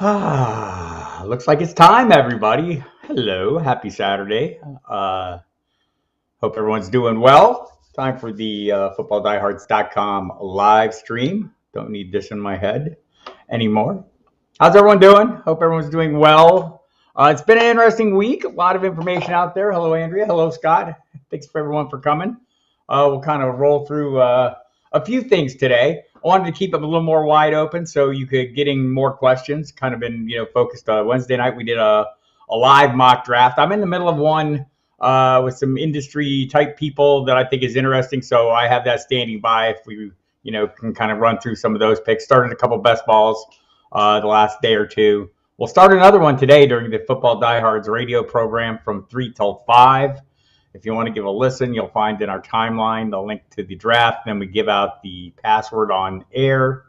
Looks like it's time, everybody. Hello, happy Saturday. Hope everyone's doing well. Time for the footballdiehards.com live stream. Don't need this in my head anymore. How's everyone doing? Hope everyone's doing well. It's been an interesting week. A lot of information out there. Hello, Andrea. Hello, Scott. Thanks for everyone for coming. We'll kind of roll through a few things today. I wanted to keep it a little more wide open so you could getting more questions. Kind of been focused. Wednesday night we did a live mock draft. I'm in the middle of one with some industry type people that I think is interesting. So I have that standing by if we can kind of run through some of those picks. Started a couple best balls the last day or two. We'll start another one today during the Football Diehards radio program from 3 till 5. If you want to give a listen, you'll find in our timeline the link to the draft. Then we give out the password on air.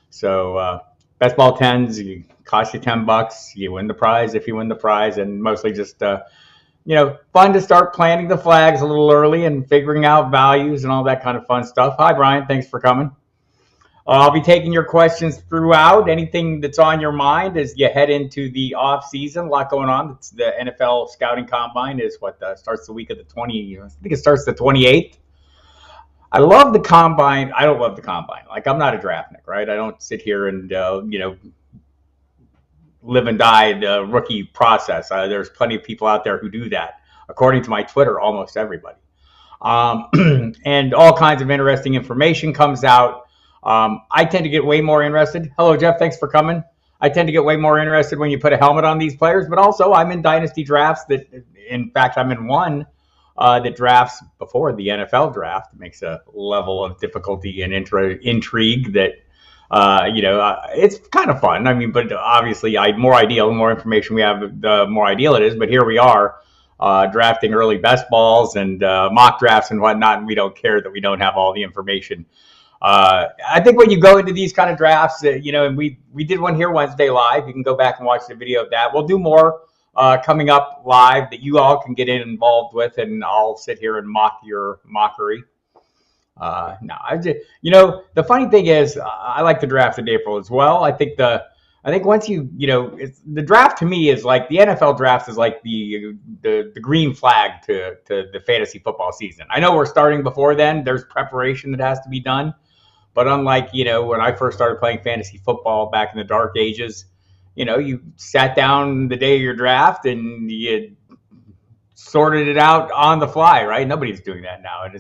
So best ball 10s, you cost you $10. You win the prize if you win the prize, and mostly just fun to start planting the flags a little early and figuring out values and all that kind of fun stuff. Hi, Brian. Thanks for coming. I'll be taking your questions throughout. Anything that's on your mind as you head into the off season. A lot going on. It's the NFL scouting combine is what starts the week of the 20. I think it starts the 28th. I love the combine. I don't love the combine. Like, I'm not a draftnik, right? I don't sit here and live and die the rookie process. There's plenty of people out there who do that. According to my Twitter, almost everybody. And all kinds of interesting information comes out. I tend to get way more interested. Hello, Jeff. Thanks for coming. I tend to get way more interested when you put a helmet on these players, but also I'm in dynasty drafts that, in fact, I'm in one that drafts before the NFL draft. It makes a level of difficulty and intrigue that, it's kind of fun. I mean, but obviously, the more information we have, the more ideal it is. But here we are drafting early best balls and mock drafts and whatnot, and we don't care that we don't have all the information. I think when you go into these kind of drafts, and we did one here Wednesday live. You can go back and watch the video of that. We'll do more coming up live that you all can get involved with, and I'll sit here and mock your mockery. No, the funny thing is, I like the draft in April as well. I think once the draft to me is like the NFL draft is like the green flag to the fantasy football season. I know we're starting before then. There's preparation that has to be done. But unlike, when I first started playing fantasy football back in the dark ages, you sat down the day of your draft and you sorted it out on the fly, right? Nobody's doing that now. And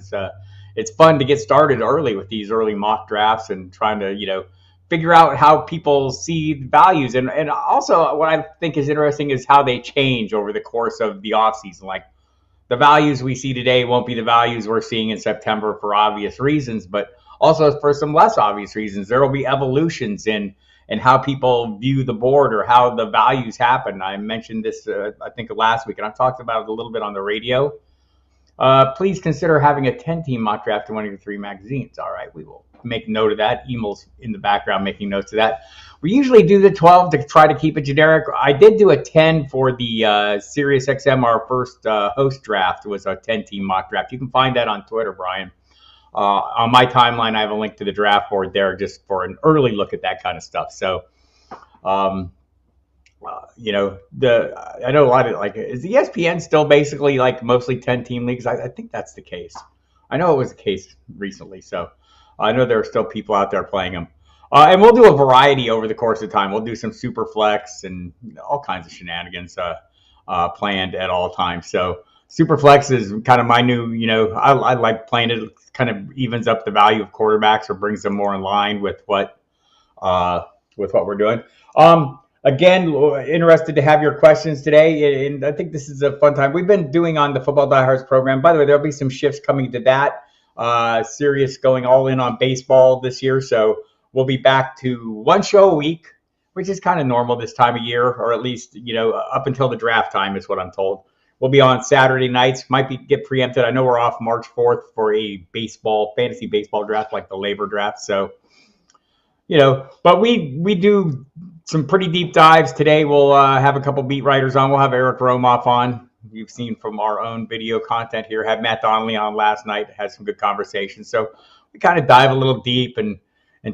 it's fun to get started early with these early mock drafts and trying to, figure out how people see values. And also what I think is interesting is how they change over the course of the offseason. Like, the values we see today won't be the values we're seeing in September for obvious reasons, but also for some less obvious reasons. There will be evolutions in how people view the board or how the values happen. I mentioned this, I think, last week, and I've talked about it a little bit on the radio. Please consider having a 10-team mock draft in one of your 3 magazines. All right, we will make note of that. Emel's in the background making notes of that. We usually do the 12 to try to keep it generic. I did do a 10 for the Sirius XM. Our first host draft was a 10-team mock draft. You can find that on Twitter, Brian. On my timeline, I have a link to the draft board there just for an early look at that kind of stuff. So, I know a lot of is the ESPN still basically like mostly 10-team leagues? I think that's the case. I know it was the case recently. So I know there are still people out there playing them. And we'll do a variety over the course of time. We'll do some super flex and all kinds of shenanigans planned at all times. So Superflex is kind of my new, I like playing it. It kind of evens up the value of quarterbacks or brings them more in line with what we're doing. Again, interested to have your questions today, and I think this is a fun time. We've been doing on the Football Diehards program. By the way, there'll be some shifts coming to that. Sirius going all in on baseball this year, so we'll be back to one show a week, which is kind of normal this time of year, or at least up until the draft time is what I'm told. We'll be on Saturday nights. Might get preempted. I know we're off March 4th for a fantasy baseball draft, like the labor draft. So, but we do some pretty deep dives today. We'll have a couple beat writers on. We'll have Eric Romoff on. You've seen from our own video content here. Had Matt Donnelly on last night. Had some good conversations. So we kind of dive a little deep and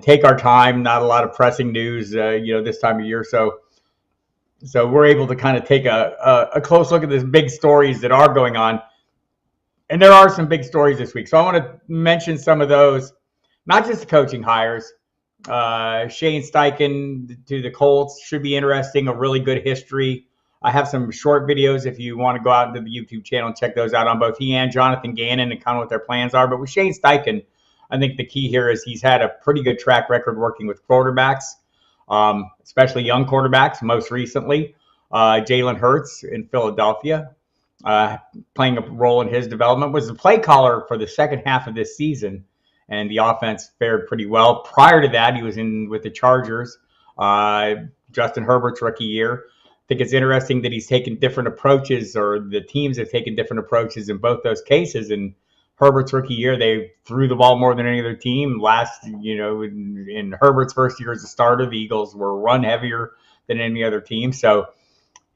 take our time. Not a lot of pressing news, this time of year. So So we're able to kind of take a close look at the big stories that are going on. And there are some big stories this week. So I want to mention some of those, not just the coaching hires. Shane Steichen to the Colts should be interesting, a really good history. I have some short videos if you want to go out into the YouTube channel and check those out on both he and Jonathan Gannon and kind of what their plans are. But with Shane Steichen, I think the key here is he's had a pretty good track record working with quarterbacks, especially young quarterbacks, most recently. Jalen Hurts in Philadelphia, playing a role in his development, was the play caller for the second half of this season, and the offense fared pretty well. Prior to that, he was in with the Chargers, Justin Herbert's rookie year. I think it's interesting that he's taken different approaches, or the teams have taken different approaches in both those cases. In Herbert's rookie year, they threw the ball more than any other team. In Herbert's first year as a starter, the Eagles were run heavier than any other team. So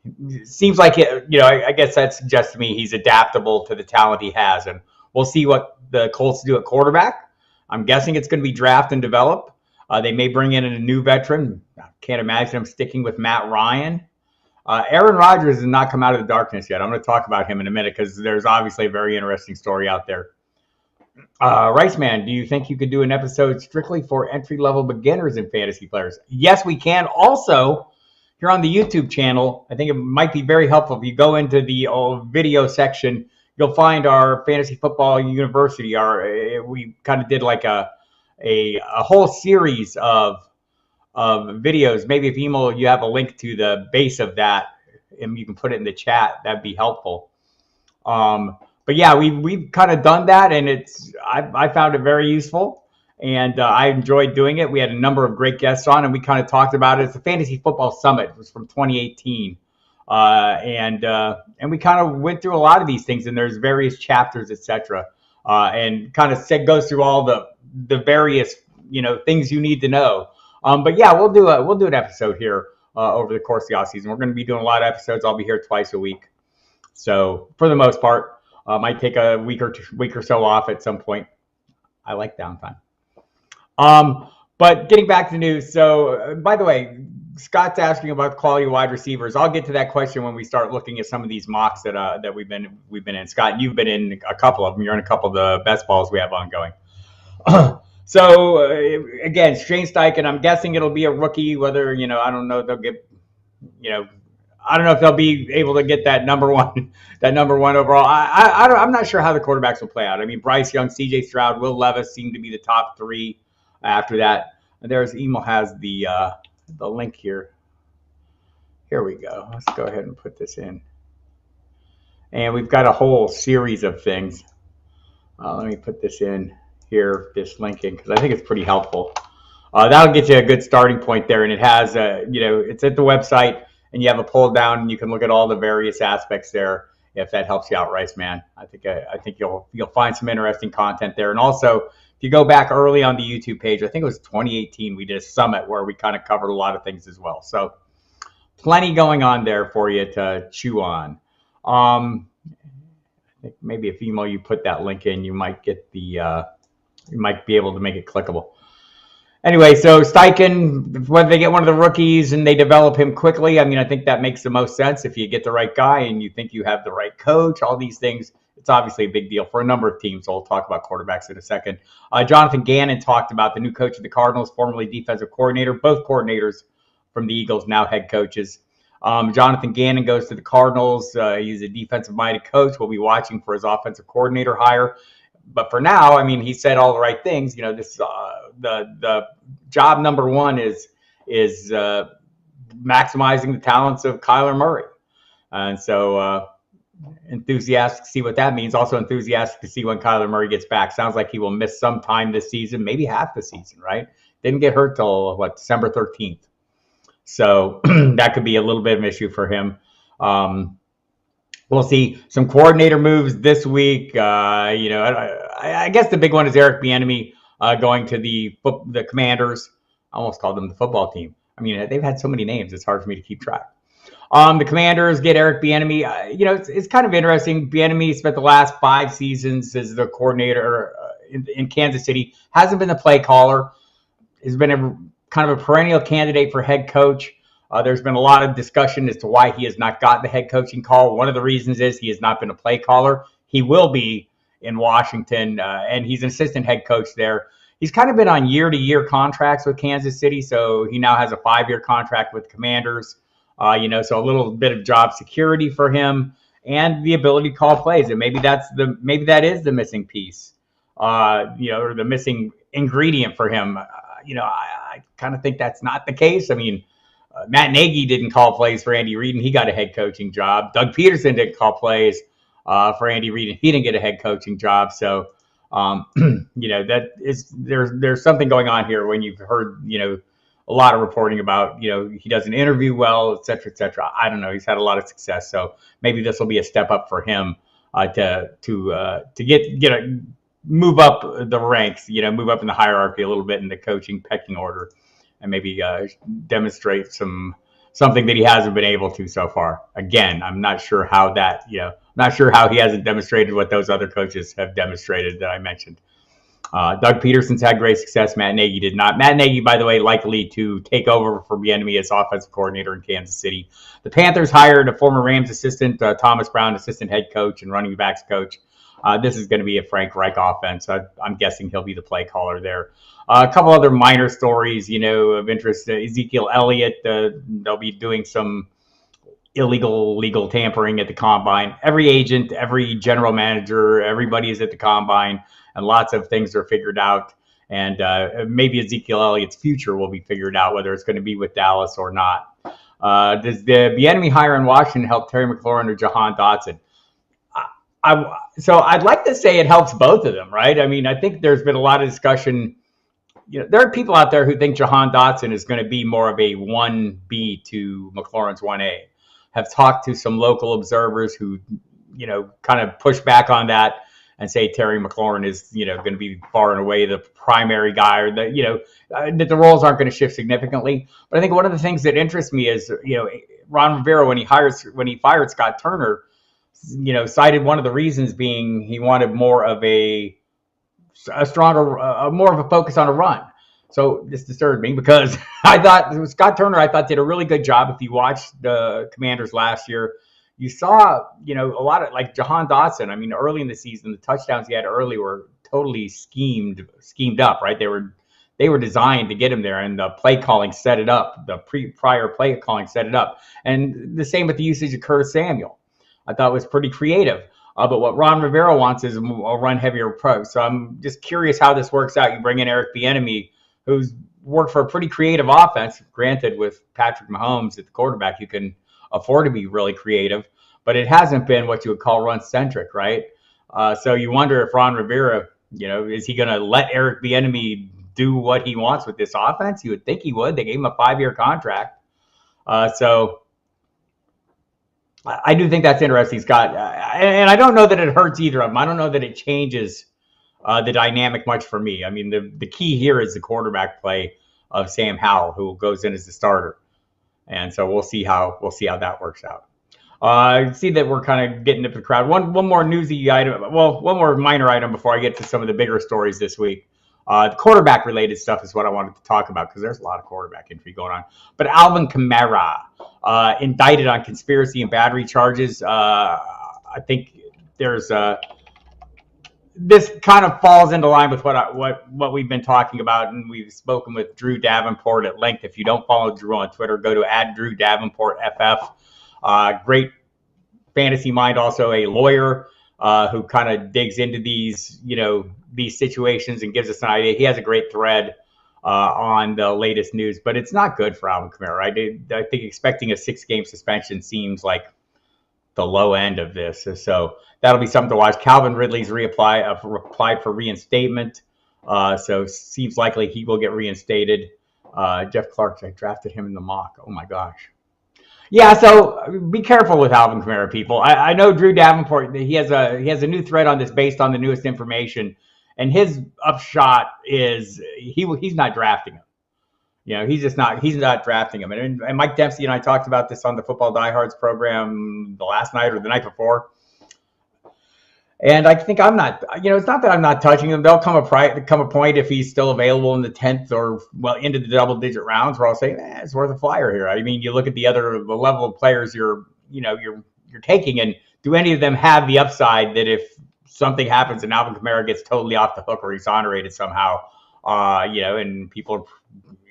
it seems like I guess that suggests to me he's adaptable to the talent he has, and we'll see what the Colts do at quarterback. I'm guessing it's going to be draft and develop. They may bring in a new veteran. I can't imagine them sticking with Matt Ryan. Aaron Rodgers has not come out of the darkness yet. I'm going to talk about him in a minute because there's obviously a very interesting story out there. Rice Man, do you think you could do an episode strictly for entry-level beginners and fantasy players? Yes, we can. Also, here on the YouTube channel, I think it might be very helpful if you go into the video section. You'll find our Fantasy Football University. We kind of did like a whole series of videos. Maybe if you have a link to the base of that, and you can put it in the chat, that'd be helpful. But yeah, we've kind of done that, and I found it very useful, and I enjoyed doing it. We had a number of great guests on, and we kind of talked about it. It's the Fantasy Football Summit. It was from 2018, and we kind of went through a lot of these things, and there's various chapters, etc., and kind of goes through all the various things you need to know. But yeah, we'll do an episode here over the course of the off season. We're going to be doing a lot of episodes. I'll be here twice a week, so for the most part. Might take a week or so off at some point. I like downtime. But getting back to the news. So, by the way, Scott's asking about quality wide receivers. I'll get to that question when we start looking at some of these mocks that we've been in. Scott, you've been in a couple of them. You're in a couple of the best balls we have ongoing. So again, Shane Steichen. I'm guessing it'll be a rookie. Whether I don't know. They'll get I don't know if they'll be able to get that number one overall. I'm not sure how the quarterbacks will play out. I mean, Bryce Young, C.J. Stroud, Will Levis seem to be the top three. After that, Emil has the link here. Here we go. Let's go ahead and put this in. And we've got a whole series of things. Let me put this in here, this link in, because I think it's pretty helpful. That'll get you a good starting point there, and it has it's at the website. And you have a pull down, and you can look at all the various aspects there. If that helps you out, Rice Man, I think you'll find some interesting content there. And also, if you go back early on the YouTube page, I think it was 2018, we did a summit where we kind of covered a lot of things as well. So plenty going on there for you to chew on. I think maybe if you put that link in, you might get you might be able to make it clickable. Anyway, so Steichen, whether they get one of the rookies and they develop him quickly, I mean, I think that makes the most sense. If you get the right guy and you think you have the right coach, all these things, it's obviously a big deal for a number of teams. So we'll talk about quarterbacks in a second. Jonathan Gannon talked about the new coach of the Cardinals, formerly defensive coordinator, both coordinators from the Eagles, now head coaches. Jonathan Gannon goes to the Cardinals. He's a defensive-minded coach. We'll be watching for his offensive coordinator hire. But for now, I mean, he said all the right things. This the job number one is maximizing the talents of Kyler Murray, and so enthusiastic to see what that means. Also enthusiastic to see when Kyler Murray gets back. Sounds like he will miss some time this season, maybe half the season. Right? Didn't get hurt till December 13th, so that could be a little bit of an issue for him. We'll see some coordinator moves this week. I guess the big one is Eric Bieniemy going to the Commanders. I almost called them the football team. I mean, they've had so many names; it's hard for me to keep track. The Commanders get Eric Bieniemy. It's kind of interesting. Bieniemy spent the last 5 seasons as the coordinator in Kansas City. Hasn't been the play caller. Has been kind of a perennial candidate for head coach. There's been a lot of discussion as to why he has not gotten the head coaching call. One of the reasons is he has not been a play caller. He will be in Washington, and he's an assistant head coach there. He's kind of been on year-to-year contracts with Kansas City, so he now has a 5-year contract with Commanders. So a little bit of job security for him and the ability to call plays, and maybe that is the missing piece, or the missing ingredient for him. I kind of think that's not the case. I mean, Matt Nagy didn't call plays for Andy Reid, and he got a head coaching job. Doug Peterson didn't call plays for Andy Reid, and he didn't get a head coaching job. So, that is there's something going on here when you've heard a lot of reporting about he doesn't interview well, et cetera, et cetera. I don't know. He's had a lot of success, so maybe this will be a step up for him to move up the ranks, move up in the hierarchy a little bit in the coaching pecking order, and maybe demonstrate something that he hasn't been able to so far. Again, I'm not sure how he hasn't demonstrated what those other coaches have demonstrated that I mentioned. Doug Peterson's had great success. Matt Nagy did not. Matt Nagy, by the way, likely to take over for Bieniemy as offensive coordinator in Kansas City. The Panthers hired a former Rams assistant, Thomas Brown, assistant head coach and running backs coach. This is going to be a Frank Reich offense. I'm guessing he'll be the play caller there. A couple other minor stories, of interest. Ezekiel Elliott, they'll be doing some legal tampering at the combine. Every agent, every general manager, everybody is at the combine, and lots of things are figured out. And maybe Ezekiel Elliott's future will be figured out, whether it's going to be with Dallas or not. Does the Bieniemy hire in Washington help Terry McLaurin or Jahan Dotson? So I'd like to say it helps both of them, right? I mean, I think there's been a lot of discussion. There are people out there who think Jahan Dotson is going to be more of a 1B to McLaurin's 1A. Have talked to some local observers who, kind of push back on that and say Terry McLaurin is, going to be far and away the primary guy, or that the roles aren't going to shift significantly. But I think one of the things that interests me is, Ron Rivera, when he fired Scott Turner, cited one of the reasons being he wanted more of a stronger, more of a focus on a run. So this disturbed me because I thought Scott Turner, did a really good job. If you watched the Commanders last year, you saw, a lot of like Jahan Dotson. I mean, early in the season, the touchdowns he had early were totally schemed up, right? They were designed to get him there, and the play calling set it up. The prior play calling set it up. And the same with the usage of Curtis Samuel. I thought was pretty creative. But what Ron Rivera wants is a run heavier approach. So I'm just curious how this works out. You bring in Eric Bieniemy, who's worked for a pretty creative offense. Granted, with Patrick Mahomes at the quarterback, you can afford to be really creative, but it hasn't been what you would call run-centric, right? So you wonder if Ron Rivera, is he going to let Eric Bieniemy do what he wants with this offense? You would think he would. They gave him a 5-year contract. So I do think that's interesting, Scott. And I don't know that it hurts either of them. I don't know that it changes the dynamic much for me. I mean, the key here is the quarterback play of Sam Howell, who goes in as the starter. And so we'll see how that works out. I see that we're kind of getting into the crowd. One more newsy item. Well, one more minor item before I get to some of the bigger stories this week. The quarterback related stuff is what I wanted to talk about because there's a lot of quarterback intrigue going on. But Alvin Kamara, indicted on conspiracy and battery charges. I think there's this kind of falls into line with what we've been talking about, and we've spoken with Drew Davenport at length. If you don't follow Drew on Twitter, go to @DrewDavenportFF. Great fantasy mind, also a lawyer who kind of digs into these situations and gives us an idea. He has a great thread on the latest news, but it's not good for Alvin Kamara. I think expecting a 6-game suspension seems like the low end of this. So that'll be something to watch. Calvin Ridley's applied for reinstatement. So seems likely he will get reinstated. Jeff Clark, I drafted him in the mock. Oh my gosh. Yeah, so be careful with Alvin Kamara, people. I know Drew Davenport, he has a new thread on this based on the newest information. And his upshot is he's not drafting him. He's not drafting him. And Mike Dempsey and I talked about this on the Football Diehards program the last night or the night before. And I think I'm not, it's not that I'm not touching him. There'll come a point if he's still available in the 10th or into the double digit rounds where I'll say, it's worth a flyer here. I mean, you look at the level of players you're taking, and do any of them have the upside that if something happens and Alvin Kamara gets totally off the hook or exonerated somehow, and people are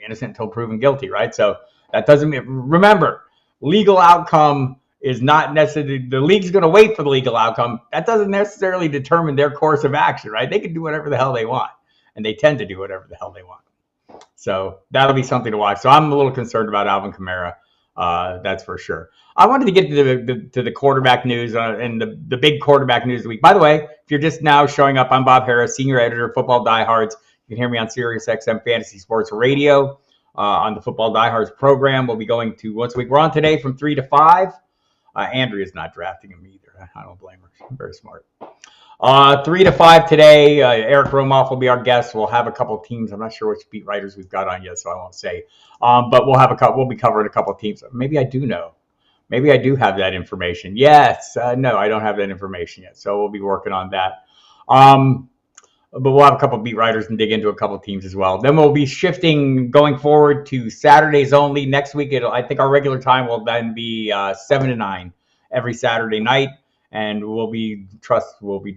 innocent until proven guilty, right? So that doesn't mean, remember, legal outcome is not necessarily, the league's going to wait for the legal outcome. That doesn't necessarily determine their course of action, right? They can do whatever the hell they want, and they tend to do whatever the hell they want. So that'll be something to watch. So I'm a little concerned about Alvin Kamara. That's for sure. I wanted to get to the quarterback news and the big quarterback news of the week. By the way, if you're just now showing up, I'm Bob Harris, senior editor of Football Diehards. You can hear me on Sirius XM Fantasy Sports Radio on the Football Diehards program. We'll be going to once a week. We're on today from 3 to 5. Andrea's not drafting him either. I don't blame her. She's very smart. 3 to 5 today. Eric Romoff will be our guest. We'll have a couple teams. I'm not sure which beat writers we've got on yet, so I won't say. But we'll be covering a couple teams. Maybe I do know. Maybe I do have that information. Yes. No, I don't have that information yet. So we'll be working on that. But we'll have a couple beat writers and dig into a couple teams as well. Then we'll be shifting going forward to Saturdays only. Next week, I think our regular time will then be 7 to 9 every Saturday night. And we'll be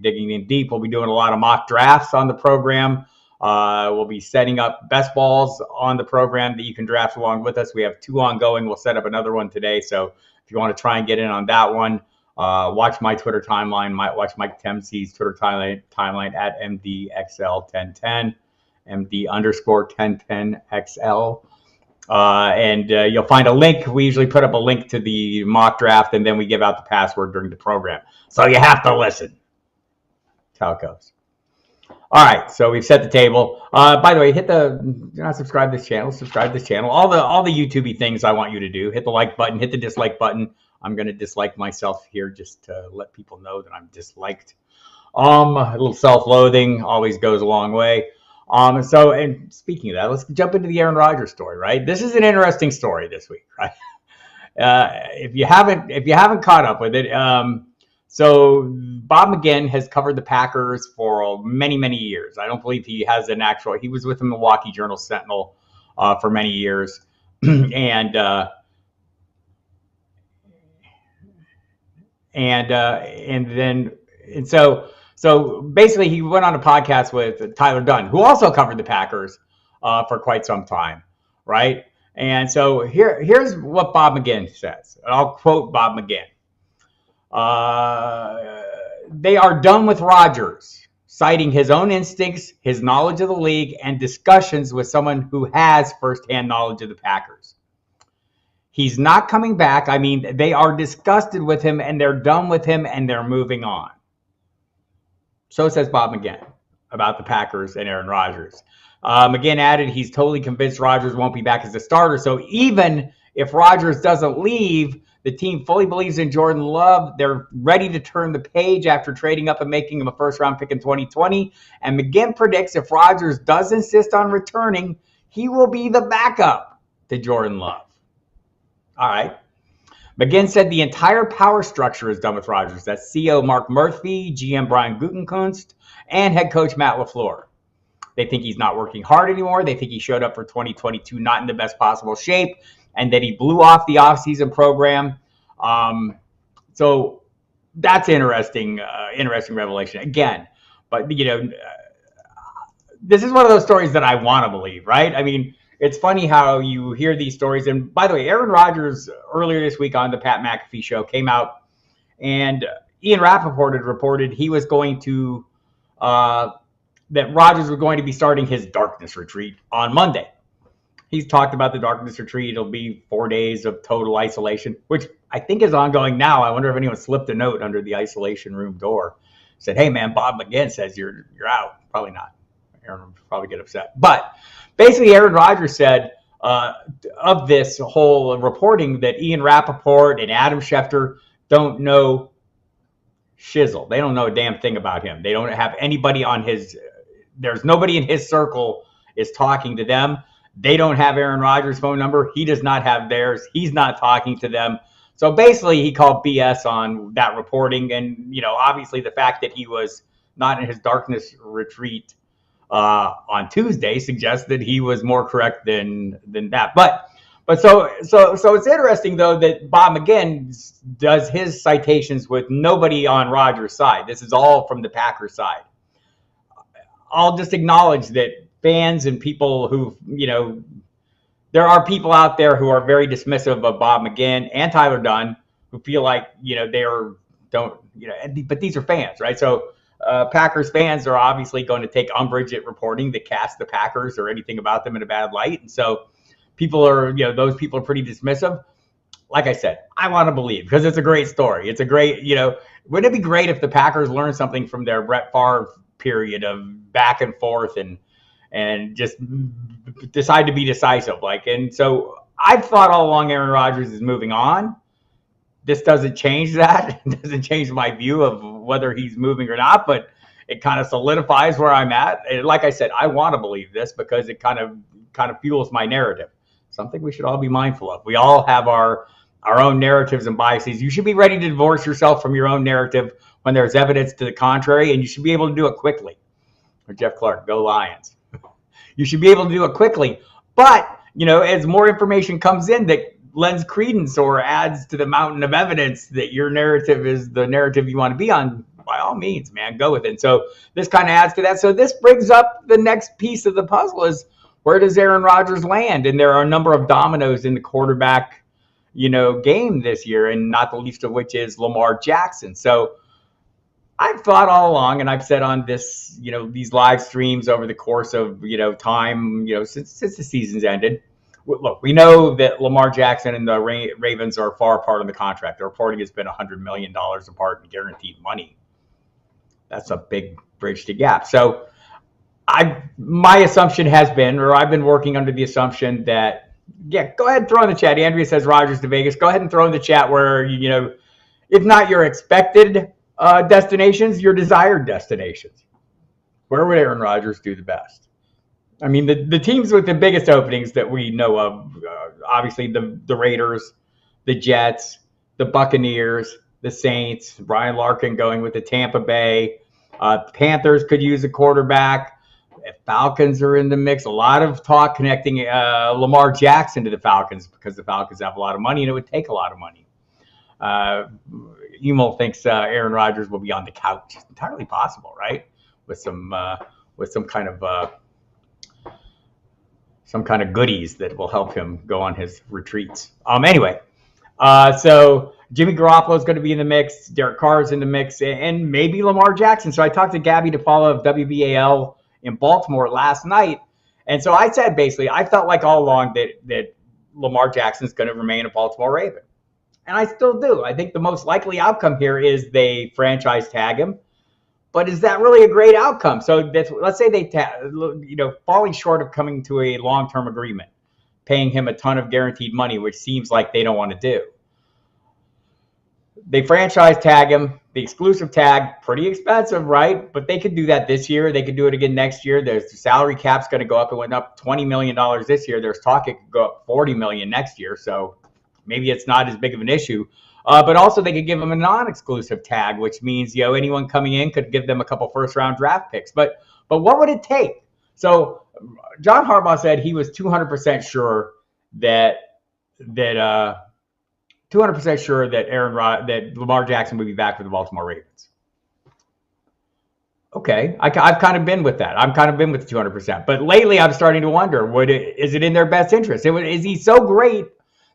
digging in deep. We'll be doing a lot of mock drafts on the program. We'll be setting up best balls on the program that you can draft along with us. We have 2 ongoing. We'll set up another one today. So if you want to try and get in on that one, watch my Twitter timeline. Watch Mike Temsey's Twitter timeline at MDXL1010, MD_1010XL. And you'll find a link. We usually put up a link to the mock draft, and then we give out the password during the program. So you have to listen. That's how it goes. All right, so we've set the table. By the way, you're not subscribed to this channel. Subscribe to this channel. All the YouTubey things I want you to do. Hit the like button. Hit the dislike button. I'm going to dislike myself here just to let people know that I'm disliked. A little self-loathing always goes a long way. And speaking of that, let's jump into the Aaron Rodgers story, right? This is an interesting story this week, right? If you haven't caught up with it, so Bob McGinn has covered the Packers for many, many years. I don't believe he has he was with the Milwaukee Journal-Sentinel for many years. So basically, he went on a podcast with Tyler Dunn, who also covered the Packers for quite some time, right? And so here's what Bob McGinn says. And I'll quote Bob McGinn. They are done with Rodgers, citing his own instincts, his knowledge of the league, and discussions with someone who has firsthand knowledge of the Packers. He's not coming back. I mean, they are disgusted with him, and they're done with him, and they're moving on. So says Bob McGinn about the Packers and Aaron Rodgers. McGinn added he's totally convinced Rodgers won't be back as a starter. So even if Rodgers doesn't leave, the team fully believes in Jordan Love. They're ready to turn the page after trading up and making him a first-round pick in 2020. And McGinn predicts if Rodgers does insist on returning, he will be the backup to Jordan Love. All right. McGinn said the entire power structure is done with Rodgers. That's CEO Mark Murphy, GM Brian Gutekunst, and head coach Matt LaFleur. They think he's not working hard anymore. They think he showed up for 2022 not in the best possible shape, and that he blew off the offseason program. So that's interesting revelation again. But, this is one of those stories that I want to believe, right? I mean, it's funny how you hear these stories. And by the way, Aaron Rodgers earlier this week on the Pat McAfee show came out, and Ian Rappaport had reported he was going to that Rodgers was going to be starting his darkness retreat on Monday. He's talked about the darkness retreat. It'll be 4 days of total isolation, which I think is ongoing now. I wonder if anyone slipped a note under the isolation room door. Said, hey, man, Bob McGinn says you're out. Probably not. Aaron would probably get upset. But basically, Aaron Rodgers said of this whole reporting that Ian Rappaport and Adam Schefter don't know shizzle. They don't know a damn thing about him. They don't have anybody there's nobody in his circle is talking to them. They don't have Aaron Rodgers' phone number. He does not have theirs. He's not talking to them. So basically, he called BS on that reporting, and obviously the fact that he was not in his darkness retreat on Tuesday suggests that he was more correct than that. But so it's interesting though that Bob McGinn does his citations with nobody on Rodgers' side. This is all from the Packers side. I'll just acknowledge that fans and people who there are people out there who are very dismissive of Bob McGinn and Tyler Dunn who feel like they are don't but these are fans, right? So Packers fans are obviously going to take umbrage at reporting that cast the Packers or anything about them in a bad light, and so people are those people are pretty dismissive. Like I said, I want to believe because it's a great story. It's a great wouldn't it be great if the Packers learned something from their Brett Favre period of back and forth and just decide to be decisive. And so I've thought all along Aaron Rodgers is moving on. This doesn't change that. It doesn't change my view of whether he's moving or not, but it kind of solidifies where I'm at. And like I said, I want to believe this because it kind of fuels my narrative. Something we should all be mindful of. We all have our own narratives and biases. You should be ready to divorce yourself from your own narrative when there's evidence to the contrary, and you should be able to do it quickly. Or Jeff Clark, go Lions. You should be able to do it quickly. But, as more information comes in that lends credence or adds to the mountain of evidence that your narrative is the narrative you want to be on, by all means, man, go with it. So this kind of adds to that. So this brings up the next piece of the puzzle is where does Aaron Rodgers land? And there are a number of dominoes in the quarterback, game this year, and not the least of which is Lamar Jackson. So I've thought all along, and I've said on this, these live streams over the course of, time, since the season's ended. Look, we know that Lamar Jackson and the Ravens are far apart on the contract. The reporting has been $100 million apart in guaranteed money. That's a big bridge to gap. So my assumption has been, or I've been working under the assumption that, go ahead and throw in the chat. Andrea says Rodgers to Vegas. Go ahead and throw in the chat where, if not your expected destinations, your desired destinations. Where would Aaron Rodgers do the best? I mean, the teams with the biggest openings that we know of, obviously the Raiders, the Jets, the Buccaneers, the Saints, Brian Larkin going with the Tampa Bay. Panthers could use a quarterback. Falcons are in the mix. A lot of talk connecting Lamar Jackson to the Falcons because the Falcons have a lot of money and it would take a lot of money. Emil thinks Aaron Rodgers will be on the couch. It's entirely possible, right? With some kind of goodies that will help him go on his retreats. Anyway, so Jimmy Garoppolo is going to be in the mix. Derek Carr is in the mix, and maybe Lamar Jackson. So I talked to Gabby DePaula of WBAL in Baltimore last night, and so I said basically I felt like all along that Lamar Jackson is going to remain a Baltimore Raven. And I still do. I think the most likely outcome here is they franchise tag him. But is that really a great outcome? So let's say they, falling short of coming to a long-term agreement, paying him a ton of guaranteed money, which seems like they don't want to do. They franchise tag him. The exclusive tag, pretty expensive, right? But they could do that this year. They could do it again next year. The salary cap's going to go up. It went up $20 million this year. There's talk it could go up $40 million next year. So maybe it's not as big of an issue. But also they could give them a non-exclusive tag, which means, anyone coming in could give them a couple first-round draft picks. But what would it take? So John Harbaugh said he was 200% sure that 200% sure that Lamar Jackson would be back for the Baltimore Ravens. Okay, I've kind of been with that. I've kind of been with the 200%. But lately I'm starting to wonder, is it in their best interest? Is he so great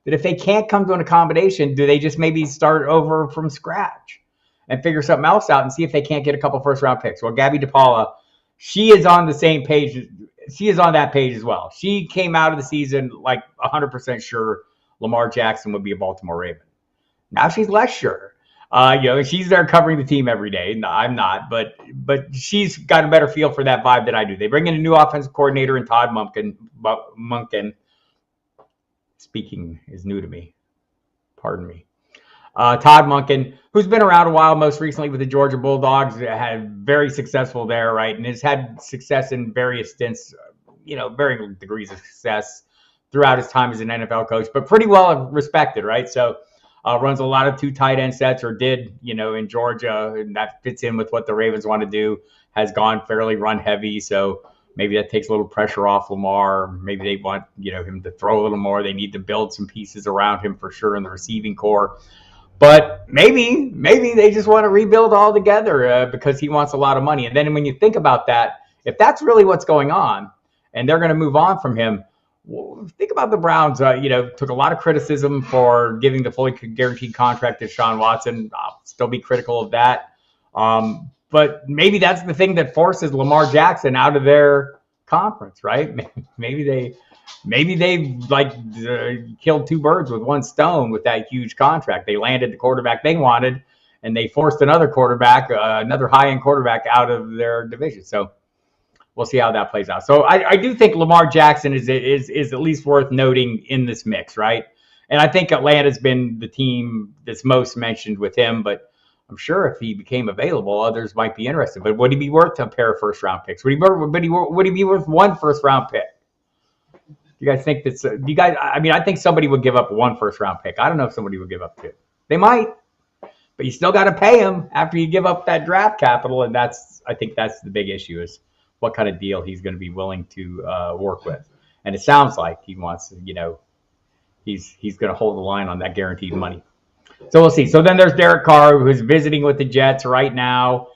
that if they can't come to an accommodation, do they just maybe start over from scratch and figure something else out and see if they can't get a couple first-round picks? Well, Gabby DePaula, she is on the same page. She is on that page as well. She came out of the season like 100% sure Lamar Jackson would be a Baltimore Raven. Now she's less sure. She's there covering the team every day. No, I'm not, but she's got a better feel for that vibe than I do. They bring in a new offensive coordinator in Todd Monken. Speaking is new to me. Pardon me. Todd Monken, who's been around a while, most recently with the Georgia Bulldogs, had very successful there, right? And has had success in various stints, varying degrees of success throughout his time as an NFL coach, but pretty well respected, right? So runs a lot of 2 tight end sets, or did, in Georgia, and that fits in with what the Ravens want to do. Has gone fairly run heavy, so maybe that takes a little pressure off Lamar. Maybe they want, him to throw a little more. They need to build some pieces around him for sure in the receiving core. But maybe they just want to rebuild altogether because he wants a lot of money. And then when you think about that, if that's really what's going on, and they're going to move on from him, well, think about the Browns. Took a lot of criticism for giving the fully guaranteed contract to Sean Watson. I'll still be critical of that. But maybe that's the thing that forces Lamar Jackson out of their conference, right? Maybe they killed 2 birds with 1 stone with that huge contract. They landed the quarterback they wanted, and they forced another quarterback, another high-end quarterback, out of their division. So we'll see how that plays out. So I do think Lamar Jackson is at least worth noting in this mix, right? And I think Atlanta's been the team that's most mentioned with him, but I'm sure if he became available, others might be interested. But would he be worth a pair of first-round picks? Would he be worth 1 first-round pick? Do you guys think that's? I think somebody would give up 1 first-round pick. I don't know if somebody would give up 2. They might, but you still got to pay him after you give up that draft capital, and I think that's the big issue, is what kind of deal he's going to be willing to work with. And it sounds like he wants, he's going to hold the line on that guaranteed money. So we'll see. So then there's Derek Carr, who's visiting with the Jets right now.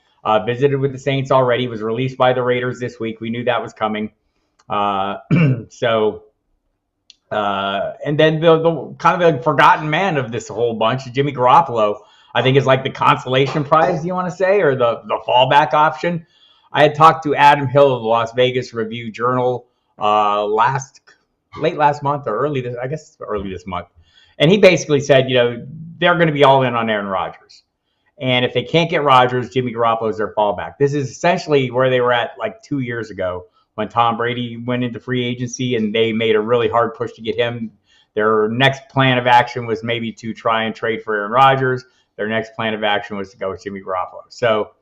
Visited with the Saints already. Was released by the Raiders this week. We knew that was coming. And then the kind of the forgotten man of this whole bunch, Jimmy Garoppolo, I think is like the consolation prize, you want to say, or the fallback option. I had talked to Adam Hill of the Las Vegas Review-Journal late last month, or early this month. And he basically said, they're going to be all in on Aaron Rodgers. And if they can't get Rodgers, Jimmy Garoppolo is their fallback. This is essentially where they were at like 2 years ago when Tom Brady went into free agency and they made a really hard push to get him. Their next plan of action was maybe to try and trade for Aaron Rodgers. Their next plan of action was to go with Jimmy Garoppolo. So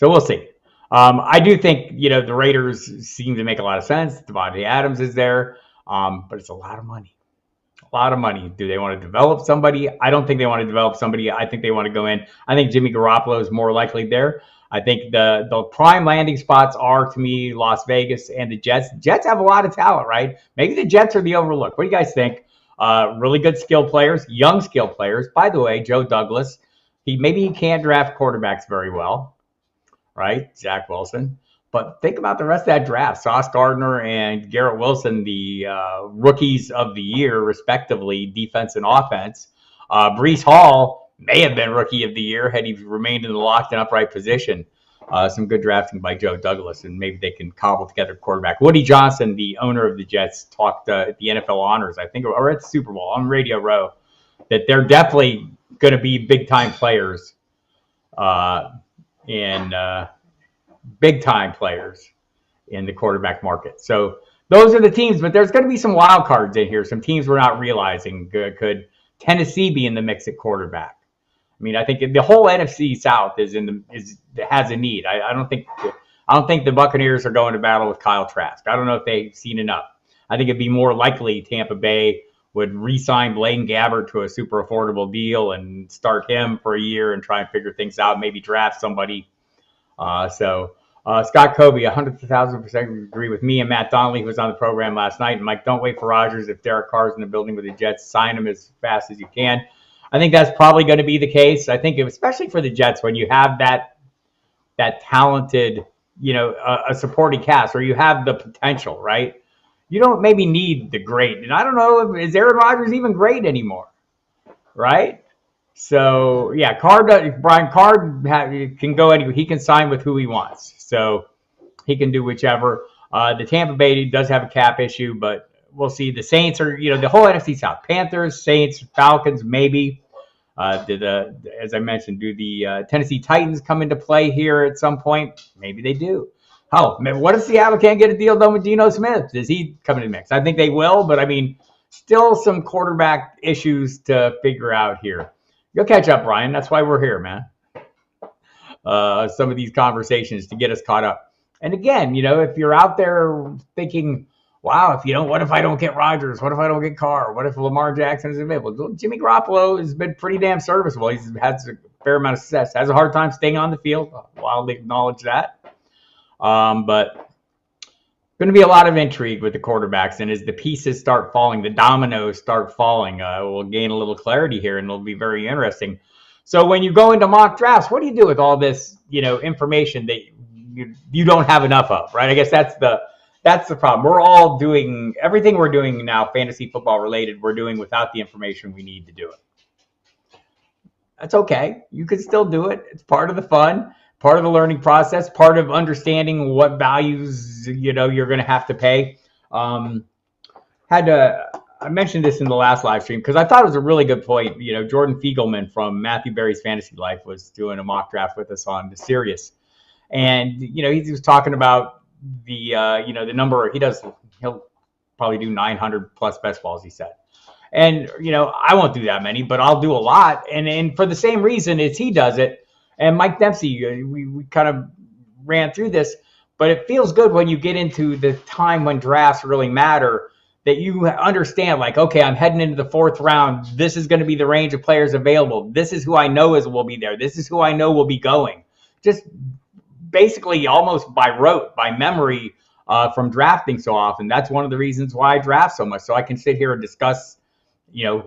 we'll see. I do think, the Raiders seem to make a lot of sense. Devontae Adams is there, but it's a lot of money. A lot of money. Do they want to develop somebody? I don't think they want to develop somebody. I think they want to go in. I think Jimmy Garoppolo is more likely there. I think the prime landing spots are, to me, Las Vegas and the Jets. Jets have a lot of talent, right? Maybe the Jets are the overlook. What do you guys think? Really good skill players, young skill players. By the way, Joe Douglas, he can't draft quarterbacks very well, right? Zach Wilson. But think about the rest of that draft. Sauce Gardner and Garrett Wilson, the rookies of the year, respectively, defense and offense. Breece Hall may have been rookie of the year had he remained in the locked and upright position. Some good drafting by Joe Douglas, and maybe they can cobble together a quarterback. Woody Johnson, the owner of the Jets, talked at the NFL Honors, I think, or at the Super Bowl on Radio Row, that they're definitely going to be big-time players big-time players in the quarterback market. So those are the teams, but there's going to be some wild cards in here. Some teams we're not realizing. Could Tennessee be in the mix at quarterback? I mean, I think the whole NFC South has a need. I don't think the Buccaneers are going to battle with Kyle Trask. I don't know if they've seen enough. I think it'd be more likely Tampa Bay would re-sign Blaine Gabbert to a super affordable deal and start him for a year and try and figure things out. Maybe draft somebody. Scott Kobe, 100,000% agree with me and Matt Donnelly, who was on the program last night. And Mike, don't wait for Rodgers. If Derek Carr's in the building with the Jets, sign him as fast as you can. I think that's probably going to be the case. I think, especially for the Jets, when you have that talented, a supporting cast, or you have the potential, right? You don't maybe need the great. And I don't know, is Aaron Rodgers even great anymore, right? So, yeah, Brian Carr can go anywhere. He can sign with who he wants. So he can do whichever. The Tampa Bay does have a cap issue, but we'll see. The Saints are, the whole NFC South. Panthers, Saints, Falcons, maybe. As I mentioned, do the Tennessee Titans come into play here at some point? Maybe they do. Oh, what if Seattle can't get a deal done with Geno Smith? Does he come in the mix? I think they will, but I mean, still some quarterback issues to figure out here. You'll catch up, Brian. That's why we're here, man. Some of these conversations to get us caught up. And again, if you're out there thinking, wow, if you don't, what if I don't get Rodgers? What if I don't get Carr? What if Lamar Jackson is available? Well, Jimmy Garoppolo has been pretty damn serviceable. He's had a fair amount of success. Has a hard time staying on the field. Wildly acknowledge that. But going to be a lot of intrigue with the quarterbacks, and as the pieces start falling, the dominoes start falling, we'll gain a little clarity here, and it'll be very interesting. So when you go into mock drafts, what do you do with all this, information that you don't have enough of, right? I guess that's the problem. We're all doing everything we're doing now, fantasy football related. We're doing without the information we need to do it. That's okay. You can still do it. It's part of the fun, part of the learning process, part of understanding what values you're going to have to pay. I mentioned this in the last live stream because I thought it was a really good point. Jordan Fiegelman from Matthew Berry's Fantasy Life was doing a mock draft with us on the Sirius, and he was talking about the number he'll probably do 900 plus best balls, he said. And, I won't do that many, but I'll do a lot. And for the same reason as he does it. And Mike Dempsey, we kind of ran through this, but it feels good when you get into the time when drafts really matter, that you understand, like, okay, I'm heading into the 4th round. This is going to be the range of players available. This is who I know will be there. This is who I know will be going. Just basically almost by rote, by memory, from drafting so often. That's one of the reasons why I draft so much. So I can sit here and discuss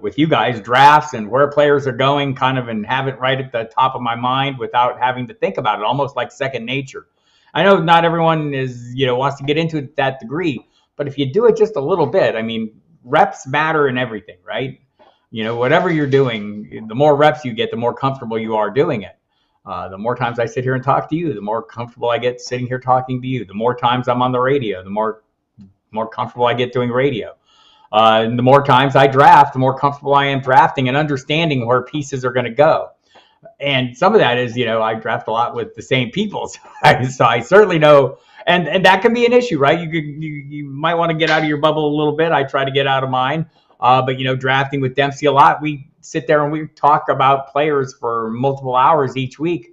with you guys, drafts and where players are going, kind of, and have it right at the top of my mind without having to think about it, almost like second nature. I know not everyone wants to get into it to that degree, but if you do it just a little bit, I mean, reps matter in everything, right? Whatever you're doing, the more reps you get, the more comfortable you are doing it. The more times I sit here and talk to you, the more comfortable I get sitting here talking to you. The more times I'm on the radio, the more comfortable I get doing radio. And the more times I draft, the more comfortable I am drafting and understanding where pieces are going to go. And some of that is, I draft a lot with the same people. So I certainly know, and that can be an issue, right? You might want to get out of your bubble a little bit. I try to get out of mine. But, drafting with Dempsey a lot, we sit there and we talk about players for multiple hours each week.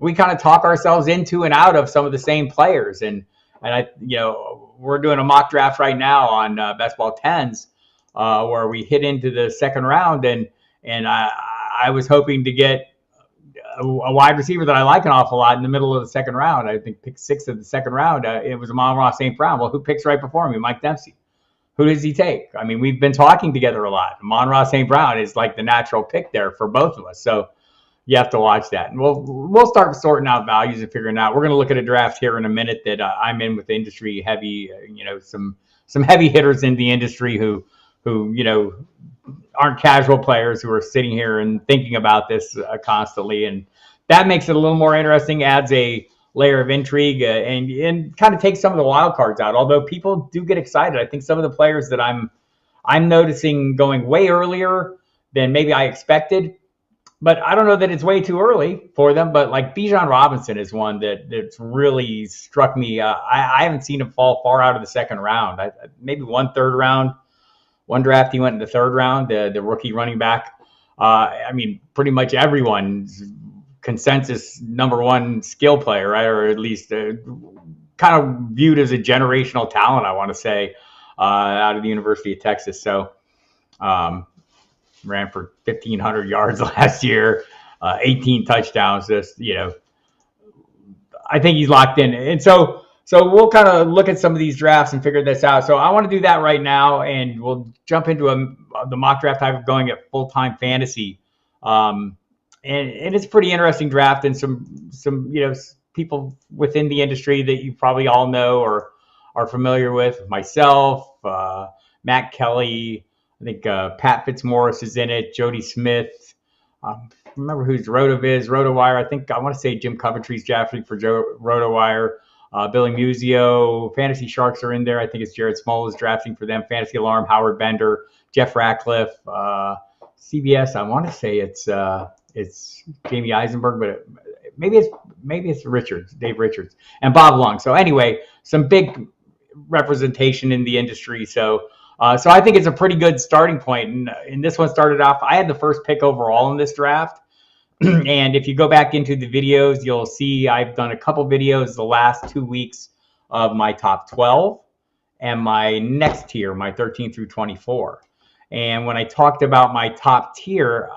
We kind of talk ourselves into and out of some of the same players. And we're doing a mock draft right now on Best Ball 10s, where we hit into the 2nd round, and I was hoping to get a wide receiver that I like an awful lot in the middle of the 2nd round. I think pick 6th of the 2nd round. It was Amon-Ra St. Brown. Well, who picks right before me? Mike Dempsey. Who does he take? I mean, we've been talking together a lot. Amon-Ra St. Brown is like the natural pick there for both of us. So you have to watch that. And we'll start sorting out values and figuring out. We're going to look at a draft here in a minute that I'm in with the industry heavy, some heavy hitters in the industry who aren't casual players, who are sitting here and thinking about this constantly. And that makes it a little more interesting, adds a layer of intrigue, and kind of takes some of the wild cards out. Although people do get excited. I think some of the players that I'm noticing going way earlier than maybe I expected. But I don't know that it's way too early for them. But like Bijan Robinson is one that's really struck me. I haven't seen him fall far out of the 2nd round. Maybe 1 3rd round. One draft he went in the 3rd round, the rookie running back. I mean, pretty much everyone's consensus #1 skill player, right? Or at least kind of viewed as a generational talent, I want to say, out of the University of Texas. So ran for 1,500 yards last year, 18 touchdowns. Just, I think he's locked in. And so we'll kind of look at some of these drafts and figure this out. So I want to do that right now, and we'll jump into the mock draft I've going at full-time fantasy. And it's a pretty interesting draft, and some people within the industry that you probably all know or are familiar with. Myself, Matt Kelly, I think Pat Fitzmaurice is in it, Jody Smith. Remember who's RotoWire. I think I want to say Jim Coventry's drafting for RotoWire. Billy Musio, Fantasy Sharks are in there. I think it's Jared Small is drafting for them. Fantasy Alarm, Howard Bender, Jeff Ratcliffe, CBS. I want to say it's Jamie Eisenberg, but maybe it's Richards, Dave Richards, and Bob Long. So anyway, some big representation in the industry. So I think it's a pretty good starting point. And this one started off, I had the 1st pick overall in this draft. And if you go back into the videos, you'll see I've done a couple videos the last 2 weeks of my top 12. and my next tier, my 13 through 24. And when I talked about my top tier,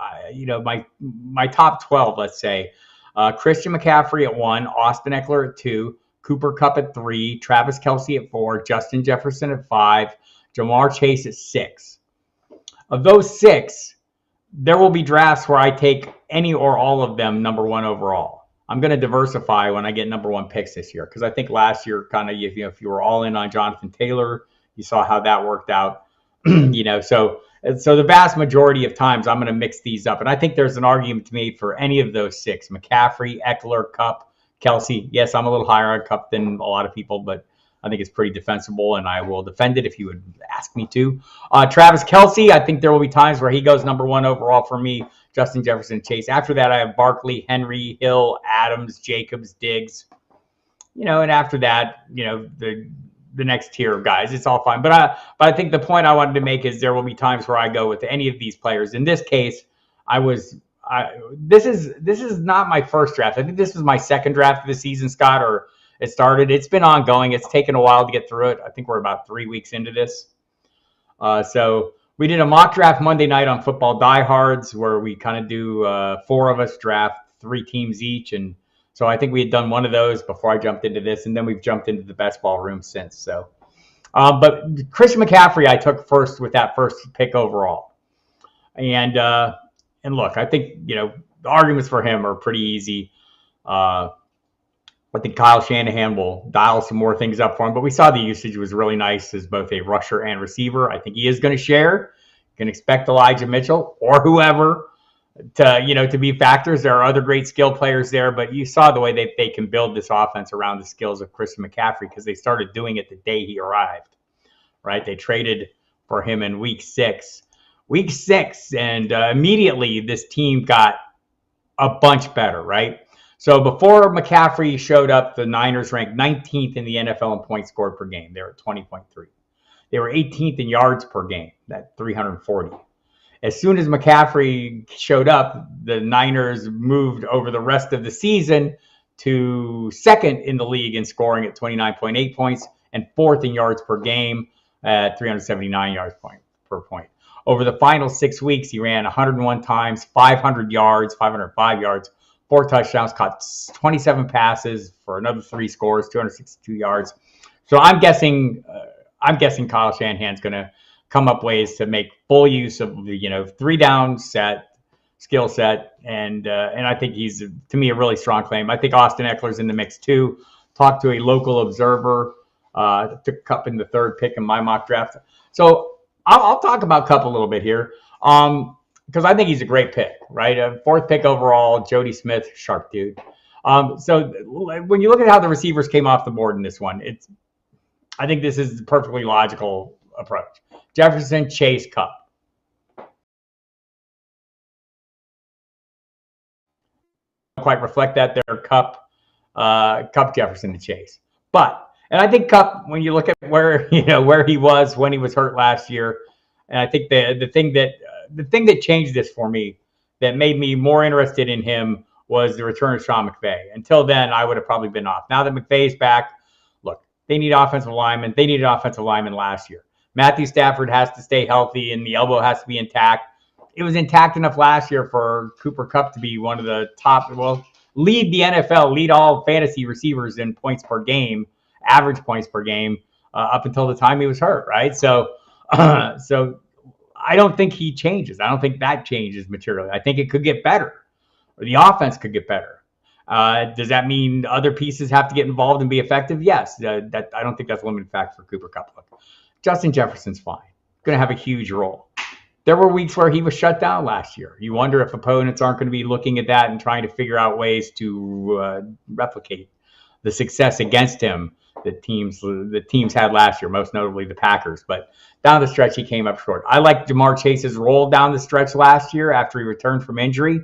my top 12, let's say, Christian McCaffrey at 1, Austin Eckler at 2, Cooper Kupp at 3, Travis Kelce at 4, Justin Jefferson at 5, Jamar Chase at 6. Of those 6, there will be drafts where I take any or all of them number 1 overall. I'm going to diversify when I get number 1 picks this year, because I think last year, kind of, if you were all in on Jonathan Taylor, you saw how that worked out. So the vast majority of times I'm going to mix these up, and I think there's an argument to be made for any of those 6: McCaffrey, Eckler, Kupp, Kelce. Yes, I'm a little higher on Kupp than a lot of people, but I think it's pretty defensible, and I will defend it if you would ask me to. Travis Kelce, I think there will be times where he goes number 1 overall for me. Justin Jefferson, Chase. After that, I have Barkley, Henry, Hill, Adams, Jacobs, Diggs. And after that, the next tier of guys, it's all fine. But I think the point I wanted to make is there will be times where I go with any of these players. In this case, this is not my first draft. I think this was my second draft of the season, Scott, or it started. It's been ongoing. It's taken a while to get through it. I think we're about 3 weeks into this. So we did a mock draft Monday night on Football Diehards, where we kind of do 4 of us draft 3 teams each. And so I think we had done one of those before I jumped into this, and then we've jumped into the best ball room since. So, but Christian McCaffrey I took first with that first pick overall. And look, I think, the arguments for him are pretty easy. I think Kyle Shanahan will dial some more things up for him, but we saw the usage was really nice as both a rusher and receiver. I think he is going to share. You can expect Elijah Mitchell or whoever to be factors. There are other great skill players there, but you saw the way they can build this offense around the skills of Christian McCaffrey, because they started doing it the day he arrived, right? They traded for him in week 6, and immediately this team got a bunch better, right? So before McCaffrey showed up, the Niners ranked 19th in the NFL in points scored per game. They were at 20.3. They were 18th in yards per game, at 340. As soon as McCaffrey showed up, the Niners moved over the rest of the season to second in the league in scoring at 29.8 points and 4th in yards per game at 379 yards per point. Over the final 6 weeks, he ran 101 times, 500 yards, 505 yards, 4 touchdowns, caught 27 passes for another 3 scores, 262 yards. So I'm guessing Kyle Shanahan's going to come up ways to make full use of the 3-down skill set, and I think he's, to me, a really strong claim. I think Austin Eckler's in the mix too. Talked to a local observer, took Kupp in the 3rd pick in my mock draft. So I'll talk about Kupp a little bit here. Because I think he's a great pick, right? A 4th pick overall, Jody Smith, sharp dude. So when you look at how the receivers came off the board in this one, I think this is a perfectly logical approach. Jefferson, Chase, Kupp. Don't quite reflect that there, Kupp, Jefferson, and Chase. And I think Kupp, when you look at where he was when he was hurt last year, and I think the thing that changed this for me, that made me more interested in him, was the return of Sean McVay. Until then, I would have probably been off. Now that McVay's back, look, they need offensive linemen. They needed offensive linemen last year. Matthew Stafford has to stay healthy, and the elbow has to be intact. It was intact enough last year for Cooper Kupp to be one of the top, lead the NFL, lead all fantasy receivers in points per game, average points per game, up until the time he was hurt, right? So I don't think he changes. I don't think that changes materially. I think it could get better, or the offense could get better. Does that mean other pieces have to get involved and be effective? Yes. I don't think that's a limiting factor for Cooper Kupp. Look, Justin Jefferson's fine. Going to have a huge role. There were weeks where he was shut down last year. You wonder if opponents aren't going to be looking at that and trying to figure out ways to replicate the success against him that the teams had last year, most notably the Packers. But down the stretch, he came up short. I liked Jamar Chase's role down the stretch last year after he returned from injury.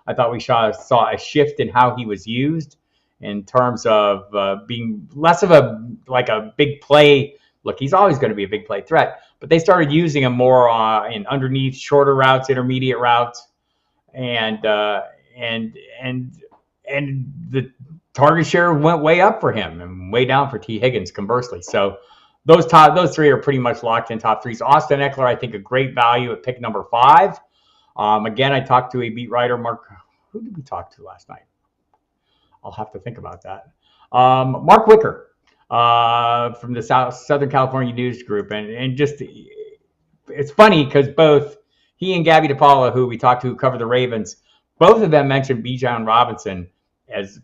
I thought we saw a shift in how he was used in terms of being less of a big play. Look, he's always going to be a big play threat, but they started using him more in underneath shorter routes, intermediate routes, and the target share went way up for him and way down for T. Higgins, conversely. So those three are pretty much locked in top threes. Austin Eckler, I think, a great value at pick number 5. Again, I talked to a beat writer, Mark. Who did we talk to last night? I'll have to think about that. Mark Wicker from the Southern California News Group, and just it's funny because both he and Gabby DePaula, who we talked to, who cover the Ravens, both of them mentioned Bijan Robinson as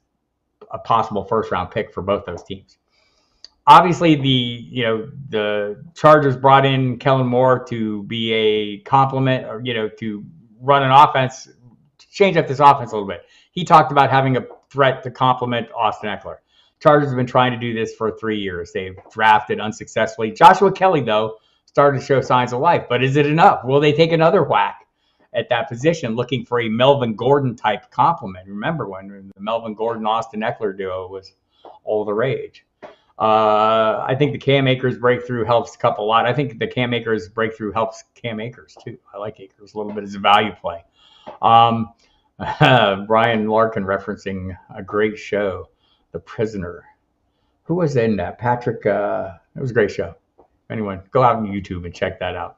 a possible first-round pick for both those teams. Obviously, the Chargers brought in Kellen Moore to be a complement, or to run an offense, to change up this offense a little bit. He talked about having a threat to complement Austin Eckler. Chargers have been trying to do this for 3 years. They've drafted unsuccessfully. Joshua Kelly, though, started to show signs of life. But is it enough? Will they take another whack at that position, looking for a Melvin Gordon type complement? Remember when the Melvin Gordon-Austin Eckler duo was all the rage. I think the Cam Akers breakthrough helps Cup a lot. I think the Cam Akers breakthrough helps Cam Akers too. I like Akers a little bit as a value play. Brian Larkin referencing a great show, The Prisoner. Who was in that? Patrick. It was a great show. Anyone, go out on YouTube and check that out.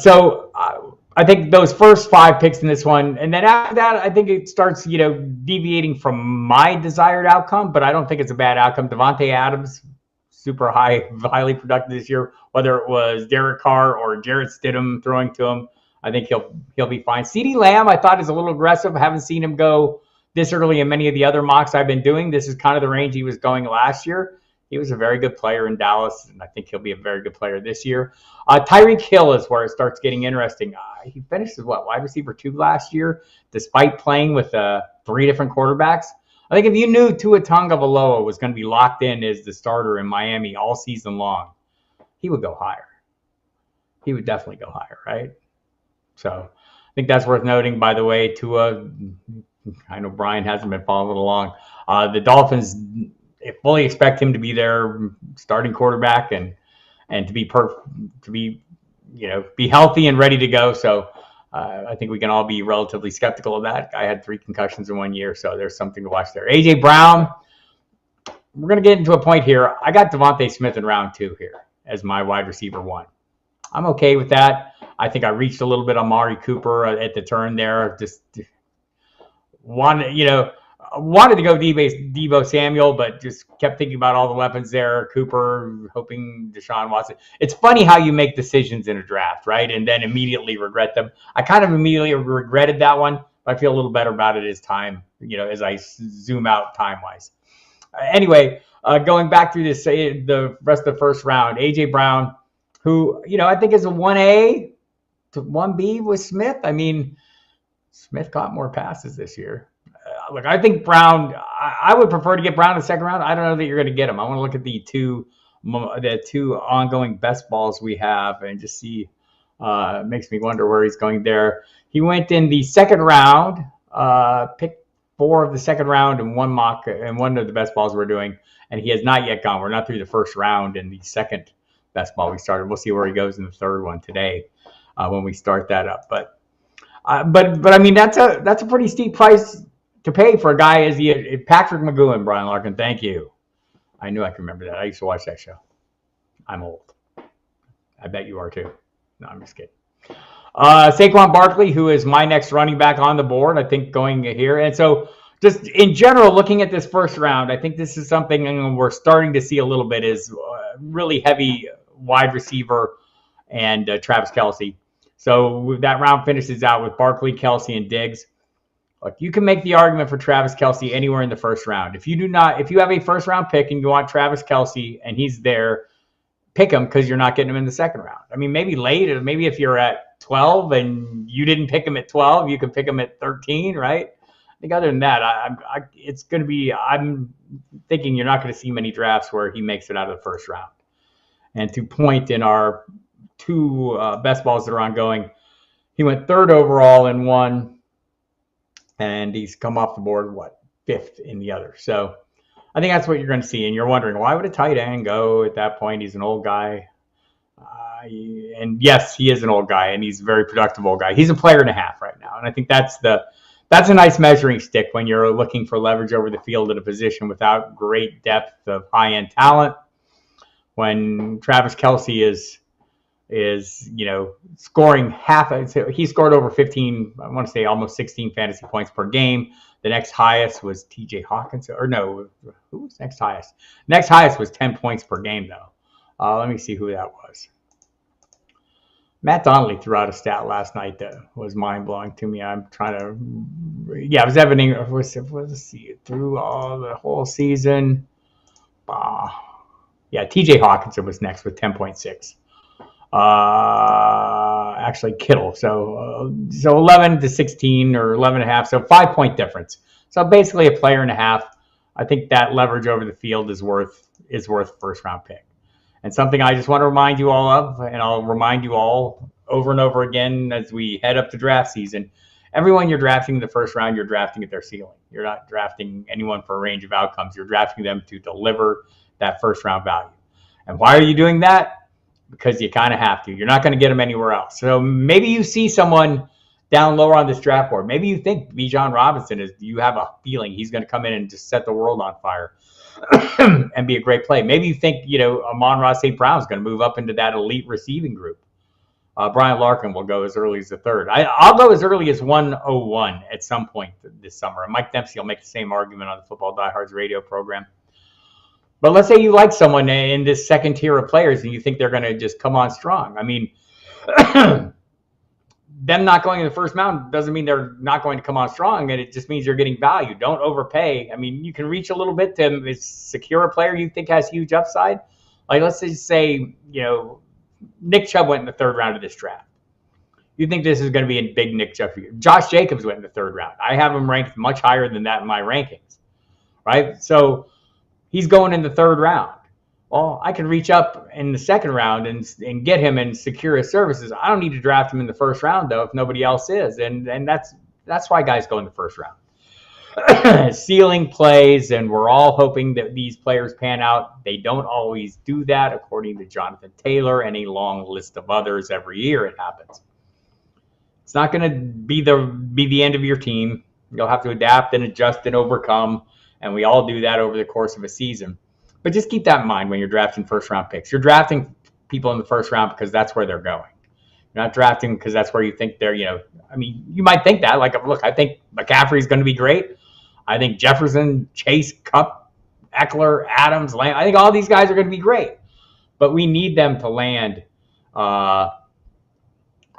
So I think those first 5 picks in this one, and then after that, I think it starts, deviating from my desired outcome, but I don't think it's a bad outcome. Devontae Adams, super highly productive this year, whether it was Derek Carr or Jarrett Stidham throwing to him, I think he'll be fine. CeeDee Lamb, I thought, is a little aggressive. I haven't seen him go this early in many of the other mocks I've been doing. This is kind of the range he was going last year. He was a very good player in Dallas, and I think he'll be a very good player this year. Tyreek Hill is where it starts getting interesting. He finished as wide receiver 2 last year, despite playing with 3 different quarterbacks. I think if you knew Tua Tagovailoa was going to be locked in as the starter in Miami all season long, he would go higher. He would definitely go higher, right? So I think that's worth noting. By the way, Tua, I know Brian hasn't been following along. The Dolphins fully expect him to be their starting quarterback and to be be healthy and ready to go. So I think we can all be relatively skeptical of that. I had 3 concussions in 1 year, so there's something to watch there. AJ Brown, we're going to get into a point here. I got Devontae Smith in round 2 here as my wide receiver 1. I'm okay with that. I think I reached a little bit on Amari Cooper at the turn there. Just wanted to go Deebo Samuel, but just kept thinking about all the weapons there. Cooper, hoping Deshaun Watson. It's funny how you make decisions in a draft, right? And then immediately regret them. I kind of immediately regretted that one, but I feel a little better about it as time, as I zoom out time-wise. Anyway, going back through this, the rest of the first round, AJ Brown, who, I think is a 1A to 1B with Smith. I mean, Smith caught more passes this year. Look, I think Brown, I would prefer to get Brown in the second round. I don't know that you're going to get him. I want to look at the two ongoing best balls we have and just see. It makes me wonder where he's going there. He went in the second round, pick 4 of the second round and one mock and one of the best balls we're doing. And he has not yet gone. We're not through the first round in the second best ball we started. We'll see where he goes in the third one today when we start that up. But I mean, that's a pretty steep price to pay for a guy as Patrick McGowan, Brian Larkin. Thank you. I knew I could remember that. I used to watch that show. I'm old. I bet you are too. No, I'm just kidding. Saquon Barkley, who is my next running back on the board, I think going here. And so just in general, looking at this first round, I think this is something we're starting to see a little bit is really heavy wide receiver and Travis Kelce. So that round finishes out with Barkley, Kelce, and Diggs. Look, you can make the argument for Travis Kelce anywhere in the first round. If you have a first round pick and you want Travis Kelce and he's there, pick him because you're not getting him in the second round. I mean, maybe late, maybe if you're at 12 and you didn't pick him at 12, you can pick him at 13, right? I think other than that, I'm thinking you're not going to see many drafts where he makes it out of the first round. And to point in our 2 best balls that are ongoing, he went 3rd overall in one. And he's come off the board, 5th in the other. So I think that's what you're going to see. And you're wondering, why would a tight end go at that point? He's an old guy. And yes, he is an old guy, and he's a very productive old guy. He's a player and a half right now. And I think that's the That's a nice measuring stick when you're looking for leverage over the field at a position without great depth of high-end talent. When Travis Kelce is scoring he scored over 15, I want to say almost 16 fantasy points per game. The next highest was TJ Hawkins, or no, who was next highest? Next highest was 10 points per game though. Let me see who that was. Matt Donnelly threw out a stat last night that was mind-blowing to me. I'm trying to, it was evident. Let's see, through the whole season. TJ Hawkinson was next with 10.6. Actually Kittle. So 11 to 16 or 11 and a half. So 5-point difference. So basically a player and a half. I think that leverage over the field is worth first round pick. And something I just want to remind you all of, and I'll remind you all over and over again as we head up to draft season, everyone you're drafting in the first round, you're drafting at their ceiling. You're not drafting anyone for a range of outcomes. You're drafting them to deliver that first round value. And why are you doing that? Because you kind of have to. You're not going to get them anywhere else. So maybe you see someone down lower on this draft board. Maybe you think Bijan Robinson you have a feeling he's going to come in and just set the world on fire and be a great play. Maybe you think, Amon-Ra St. Brown is going to move up into that elite receiving group. Brian Larkin will go as early as the third. I'll go as early as 101 at some point this summer. And Mike Dempsey will make the same argument on the Football Diehards radio program. But let's say you like someone in this second tier of players and you think they're going to just come on strong. I mean, them not going in the first round doesn't mean they're not going to come on strong, and it just means you're getting value. Don't overpay. I mean, you can reach a little bit to secure a player you think has huge upside. Like, let's just say, Nick Chubb went in the third round of this draft. You think this is going to be a big Nick Chubb for you. Josh Jacobs went in the third round. I have him ranked much higher than that in my rankings, right? So he's going in the third round. Well, I can reach up in the second round and get him and secure his services. I don't need to draft him in the first round, though, if nobody else is. And that's why guys go in the first round. Ceiling plays, and we're all hoping that these players pan out. They don't always do that, according to Jonathan Taylor and a long list of others. Every year it happens. It's not going to be the end of your team. You'll have to adapt and adjust and overcome, and we all do that over the course of a season. But just keep that in mind when you're drafting first-round picks. You're drafting people in the first round because that's where they're going. You're not drafting because that's where you think they're, you might think that. Like, look, I think McCaffrey's going to be great. I think Jefferson, Chase, Kupp, Eckler, Adams, Lamb, I think all these guys are going to be great. But we need them to land.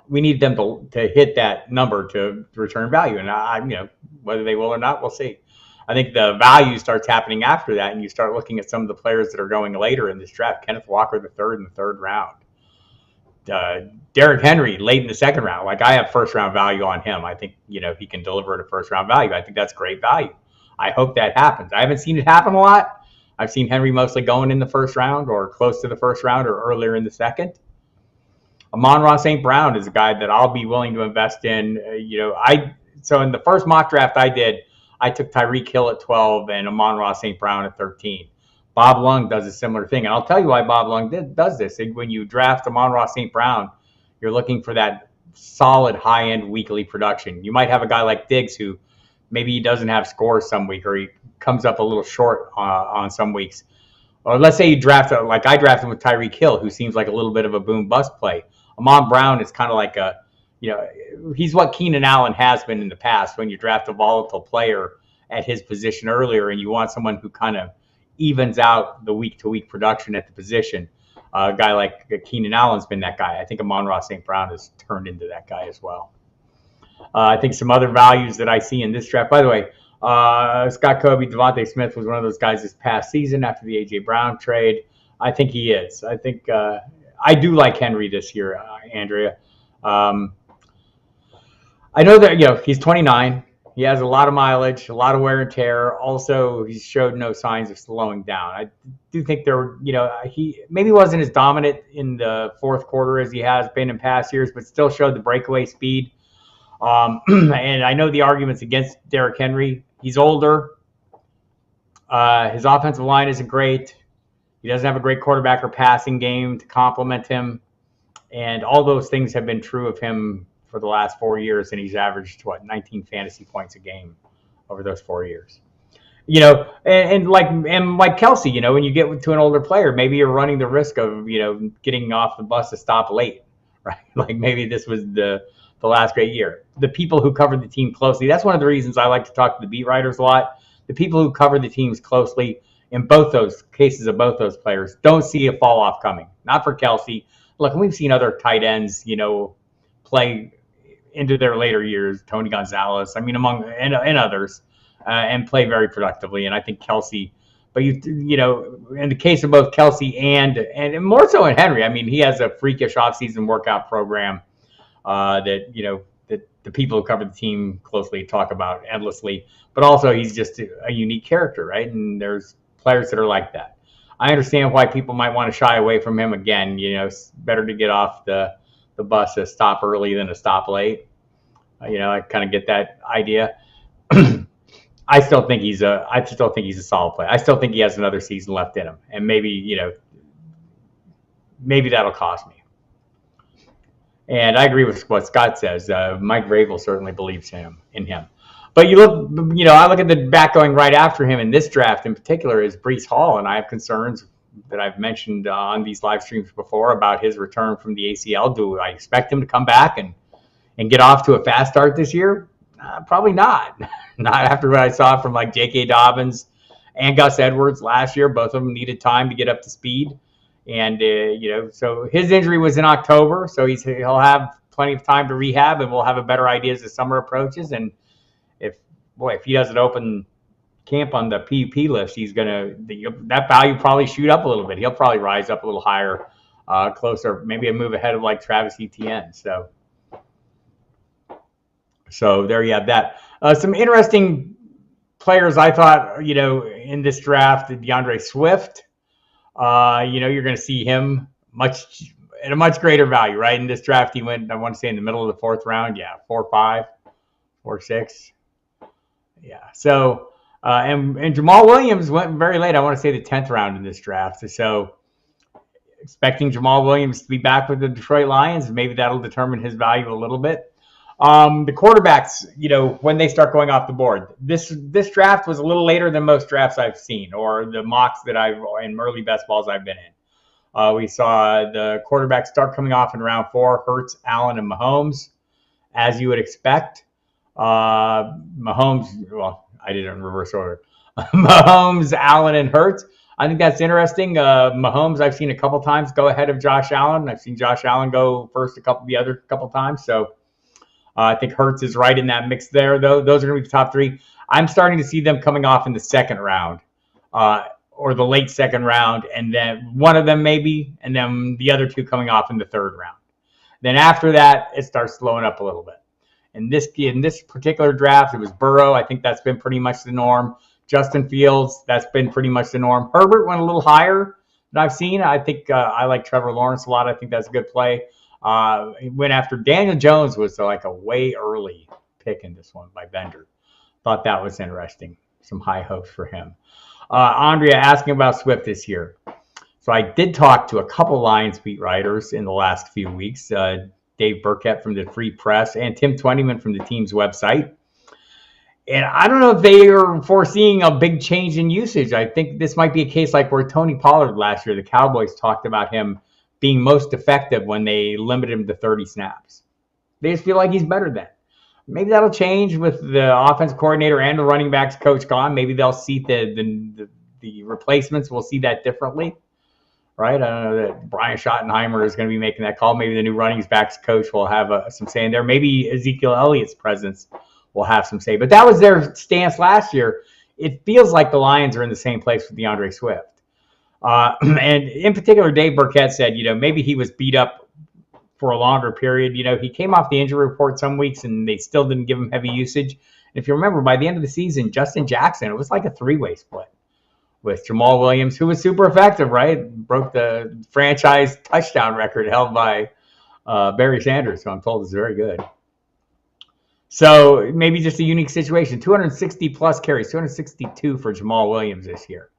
We need them to hit that number to return value. And, whether they will or not, we'll see. I think the value starts happening after that, and you start looking at some of the players that are going later in this draft. Kenneth Walker, the third round. Derrick Henry, late in the second round. Like, I have first-round value on him. I think, he can deliver at a first-round value. I think that's great value. I hope that happens. I haven't seen it happen a lot. I've seen Henry mostly going in the first round or close to the first round or earlier in the second. Amon-Ra St. Brown is a guy that I'll be willing to invest in. So in the first mock draft I did, I took Tyreek Hill at 12 and Amon-Ra St. Brown at 13. Bob Lung does a similar thing. And I'll tell you why Bob Lung does this. When you draft Amon-Ra St. Brown, you're looking for that solid high-end weekly production. You might have a guy like Diggs who maybe he doesn't have scores some week, or he comes up a little short on some weeks. Or let's say you draft, like I drafted with Tyreek Hill, who seems like a little bit of a boom-bust play. Amon Brown is kind of like he's what Keenan Allen has been in the past when you draft a volatile player at his position earlier and you want someone who kind of evens out the week-to-week production at the position. A guy like Keenan Allen's been that guy. I think Amon-Ra St. Brown has turned into that guy as well. I think some other values that I see in this draft, by the way, Scott Kobe, Devontae Smith was one of those guys this past season after the A.J. Brown trade. I think he is. I think I do like Henry this year, Andrea. I know that, he's 29. He has a lot of mileage, a lot of wear and tear. Also, he showed no signs of slowing down. I do think he maybe wasn't as dominant in the fourth quarter as he has been in past years, but still showed the breakaway speed. And I know the arguments against Derrick Henry. He's older. His offensive line isn't great. He doesn't have a great quarterback or passing game to complement him. And all those things have been true of him for the last 4 years, and he's averaged 19 fantasy points a game over those 4 years. And like Kelsey, when you get to an older player, maybe you're running the risk of getting off the bus to stop late, right? Like maybe this was the last great year. The people who cover the team closely, that's one of the reasons I like to talk to the beat writers a lot. The people who cover the teams closely in both those cases of both those players don't see a fall off coming. Not for Kelsey. Look, we've seen other tight ends, play into their later years. Tony Gonzalez, among and others, and play very productively. And I think Kelsey, but in the case of both Kelsey and more so in Henry, he has a freakish offseason workout program that the people who cover the team closely talk about endlessly. But also, he's just a unique character, right? And there's players that are like that. I understand why people might want to shy away from him again. It's better to get off the bus a stop early than a stop late. I kind of get that idea. I still think he's a solid player. I still think he has another season left in him, and maybe that'll cost me. And I agree with what Scott says. Mike Vrabel certainly believes in him. But I look at the back going right after him in this draft in particular is Breece Hall, and I have concerns that I've mentioned on these live streams before about his return from the ACL. Do I expect him to come back and get off to a fast start this year? Probably not. Not after what I saw from like J.K. Dobbins and Gus Edwards last year. Both of them needed time to get up to speed. And, so his injury was in October, so he'll have plenty of time to rehab, and we'll have a better idea as the summer approaches. And if he doesn't open camp on the PUP list, that value probably shoot up a little bit. He'll probably rise up a little higher, closer, maybe a move ahead of like Travis Etienne. So there you have that. Some interesting players I thought, in this draft, DeAndre Swift. You're going to see him at a much greater value, right? In this draft, he went, I want to say, in the middle of the 4th round. Yeah, 4-5, 4-6. Yeah. So, and Jamal Williams went very late. I want to say the 10th round in this draft. So, expecting Jamal Williams to be back with the Detroit Lions, maybe that'll determine his value a little bit. The quarterbacks, when they start going off the board, this draft was a little later than most drafts I've seen, or the mocks that in early best balls I've been in. We saw the quarterbacks start coming off in round 4, Hurts, Allen, and Mahomes, as you would expect. Mahomes, well, I did it in reverse order. Mahomes, Allen, and Hurts. I think that's interesting. Mahomes, I've seen a couple times go ahead of Josh Allen. I've seen Josh Allen go first the other couple times. So I think Hurts is right in that mix there, though. Those are going to be the top 3. I'm starting to see them coming off in the 2nd round, or the late 2nd round, and then one of them maybe, and then the other 2 coming off in the 3rd round. Then after that, it starts slowing up a little bit. In this particular draft, it was Burrow. I think that's been pretty much the norm. Justin Fields, that's been pretty much the norm. Herbert went a little higher than I've seen. I think I like Trevor Lawrence a lot. I think that's a good play. He went after Daniel Jones, was like a way early pick in this one by Bender. Thought that was interesting. Some high hopes for him. Andrea asking about Swift this year. So I did talk to a couple Lions beat writers in the last few weeks. Dave Burkett from the Free Press and Tim Twentyman from the team's website. And I don't know if they are foreseeing a big change in usage. I think this might be a case like where Tony Pollard last year, the Cowboys talked about him being most effective when they limited him to 30 snaps. They just feel like he's better then. Maybe that'll change with the offensive coordinator and the running backs coach gone. Maybe they'll see the replacements will see that differently, right? I don't know that Brian Schottenheimer is going to be making that call. Maybe the new running backs coach will have some say in there. Maybe Ezekiel Elliott's presence will have some say. But that was their stance last year. It feels like the Lions are in the same place with DeAndre Swift. And in particular, Dave Burkett said, maybe he was beat up for a longer period. He came off the injury report some weeks and they still didn't give him heavy usage. And if you remember, by the end of the season, Justin Jackson, it was like a 3-way split with Jamal Williams, who was super effective, right? Broke the franchise touchdown record held by Barry Sanders, who I'm told is very good. So maybe just a unique situation. 260 plus carries, 262 for Jamal Williams this year.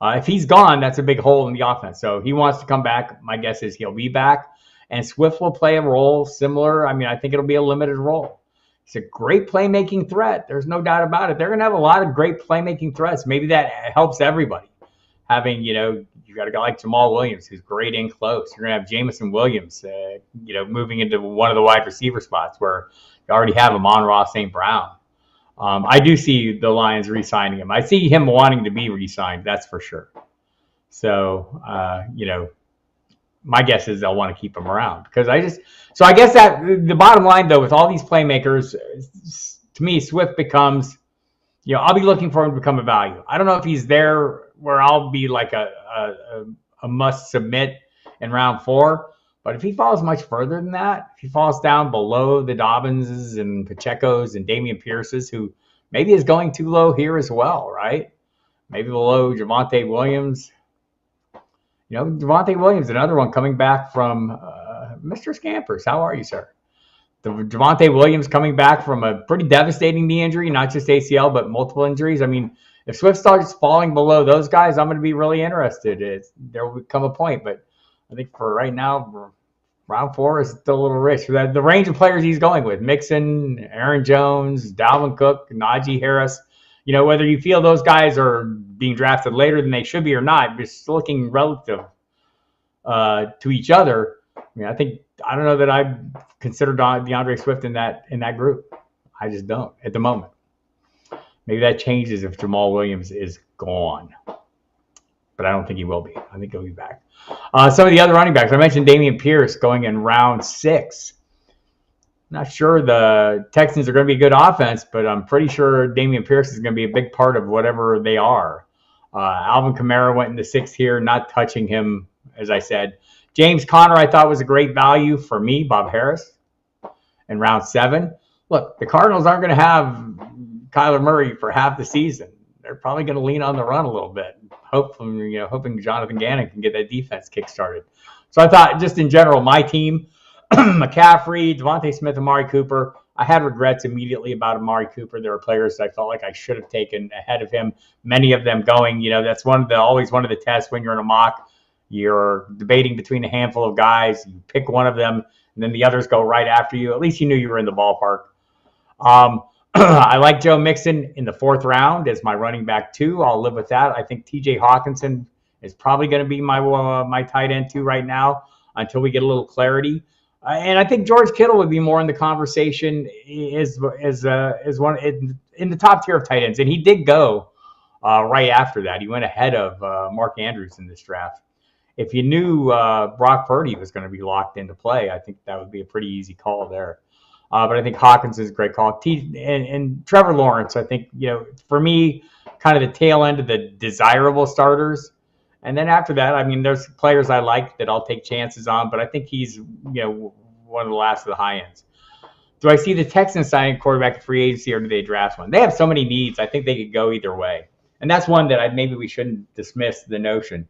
If he's gone, that's a big hole in the offense. So he wants to come back. My guess is he'll be back. and Swift will play a role similar. I mean, I think it'll be a limited role. He's a great playmaking threat. There's no doubt about it. They're going to have a lot of great playmaking threats. Maybe that helps everybody. Having, you got a guy like Jamal Williams who's great in close. You're going to have Jamison Williams, moving into one of the wide receiver spots where you already have Amon-Ra St. Brown. I do see the Lions re-signing him. I see him wanting to be re-signed, that's for sure. So, my guess is they'll want to keep him around because I guess that the bottom line though, with all these playmakers, to me, Swift becomes, I'll be looking for him to become a value. I don't know if he's there where I'll be like a must submit in round 4, but if he falls much further than that, if he falls down below the Dobbinses and Pacheco's and Dameon Pierce's, who maybe is going too low here as well, right? Maybe below Javonte Williams. Javonte Williams, another one coming back from Mr. Scampers. How are you, sir? The Javonte Williams coming back from a pretty devastating knee injury, not just ACL, but multiple injuries. I mean, if Swift starts falling below those guys, I'm going to be really interested. There will come a point, but I think for right now, round 4 is still a little rich. The range of players he's going with, Mixon, Aaron Jones, Dalvin Cook, Najee Harris, whether you feel those guys are being drafted later than they should be or not, just looking relative to each other. I mean, I don't know that I consider DeAndre Swift in that group. I just don't at the moment. Maybe that changes if Jamal Williams is gone, but I don't think he will be. I think he'll be back. Some of the other running backs, I mentioned Dameon Pierce going in round 6. Not sure the Texans are going to be a good offense, but I'm pretty sure Dameon Pierce is going to be a big part of whatever they are. Alvin Kamara went in the 6th here, not touching him, as I said. James Conner, I thought was a great value for me, Bob Harris, in round 7. Look, the Cardinals aren't going to have Kyler Murray for half the season. They're probably going to lean on the run a little bit, hoping Jonathan Gannon can get that defense kick-started. So I thought, just in general, my team, McCaffrey, Devontae Smith, Amari Cooper. I had regrets immediately about Amari Cooper. There were players I felt like I should have taken ahead of him. Many of them going, that's always one of the tests when you're in a mock. You're debating between a handful of guys. You pick one of them, and then the others go right after you. At least you knew you were in the ballpark. I like Joe Mixon in the 4th round as my running back 2. I'll live with that. I think TJ Hawkinson is probably going to be my tight end 2 right now until we get a little clarity. And I think George Kittle would be more in the conversation as one in the top tier of tight ends. And he did go right after that. He went ahead of Mark Andrews in this draft. If you knew Brock Purdy was going to be locked into play, I think that would be a pretty easy call there. But I think Hawkins is a great call. And Trevor Lawrence, I think, for me, kind of the tail end of the desirable starters. And then after that, I mean, there's players I like that I'll take chances on, but I think he's, one of the last of the high ends. Do I see the Texans signing quarterback at free agency, or do they draft one? They have so many needs. I think they could go either way. And that's one that maybe we shouldn't dismiss the notion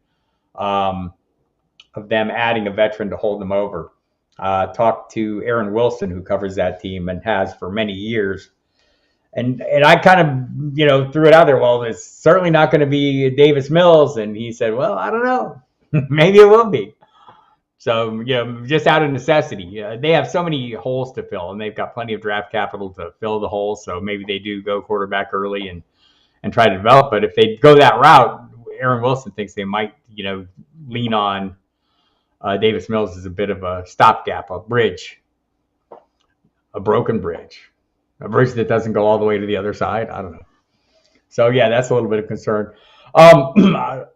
of them adding a veteran to hold them over. Talked to Aaron Wilson, who covers that team and has for many years. And I kind of, threw it out there. Well, it's certainly not going to be Davis Mills. And he said, well, I don't know. Maybe it will be. So, just out of necessity. They have so many holes to fill, and they've got plenty of draft capital to fill the holes. So maybe they do go quarterback early and try to develop. But if they go that route, Aaron Wilson thinks they might, lean on Davis Mills as a bit of a stopgap, a bridge, a broken bridge. A bridge that doesn't go all the way to the other side. I don't know. So, yeah, that's a little bit of concern.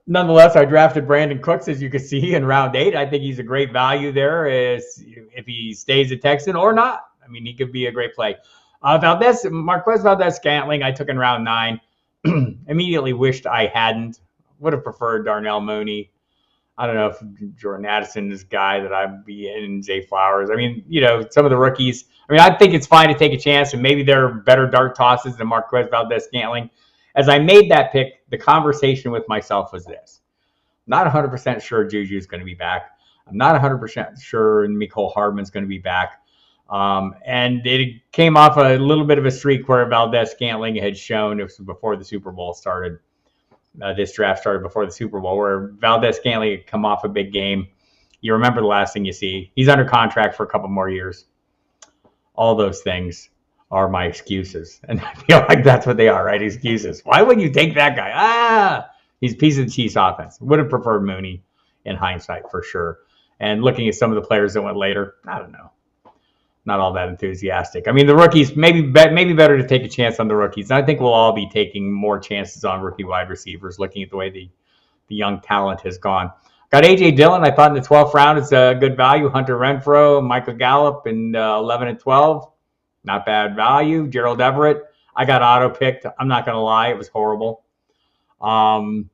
Nonetheless, I drafted Brandon Cooks, as you can see, in round 8. I think he's a great value there if he stays a Texan or not. I mean, he could be a great play. Marquez Valdez-Scantling, I took in round 9. Immediately wished I hadn't. Would have preferred Darnell Mooney. I don't know if Jordan Addison is a guy that I'd be in, Zay Flowers. I mean, some of the rookies. I mean, I think it's fine to take a chance, and maybe they're better dart tosses than Marquez Valdez-Scantling. As I made that pick, the conversation with myself was this. I'm not 100% sure Juju's going to be back. I'm not 100% sure Mecole Hardman's going to be back. And it came off a little bit of a streak where Valdez-Scantling had shown, it was before the Super Bowl started. This draft started before the Super Bowl, where Valdez-Scantling had come off a big game. You remember the last thing you see. He's under contract for a couple more years. All those things are my excuses. And I feel like that's what they are, right? Excuses. Why wouldn't you take that guy? He's a piece of the Chiefs offense. Would have preferred Mooney in hindsight for sure. And looking at some of the players that went later, I don't know. Not all that enthusiastic. I mean, the rookies, maybe better to take a chance on the rookies. And I think we'll all be taking more chances on rookie wide receivers, looking at the way the young talent has gone. Got A.J. Dillon, I thought in the 12th round, it's a good value. Hunter Renfrow, Michael Gallup in 11 and 12. Not bad value. Gerald Everett, I got auto-picked. I'm not going to lie, it was horrible. And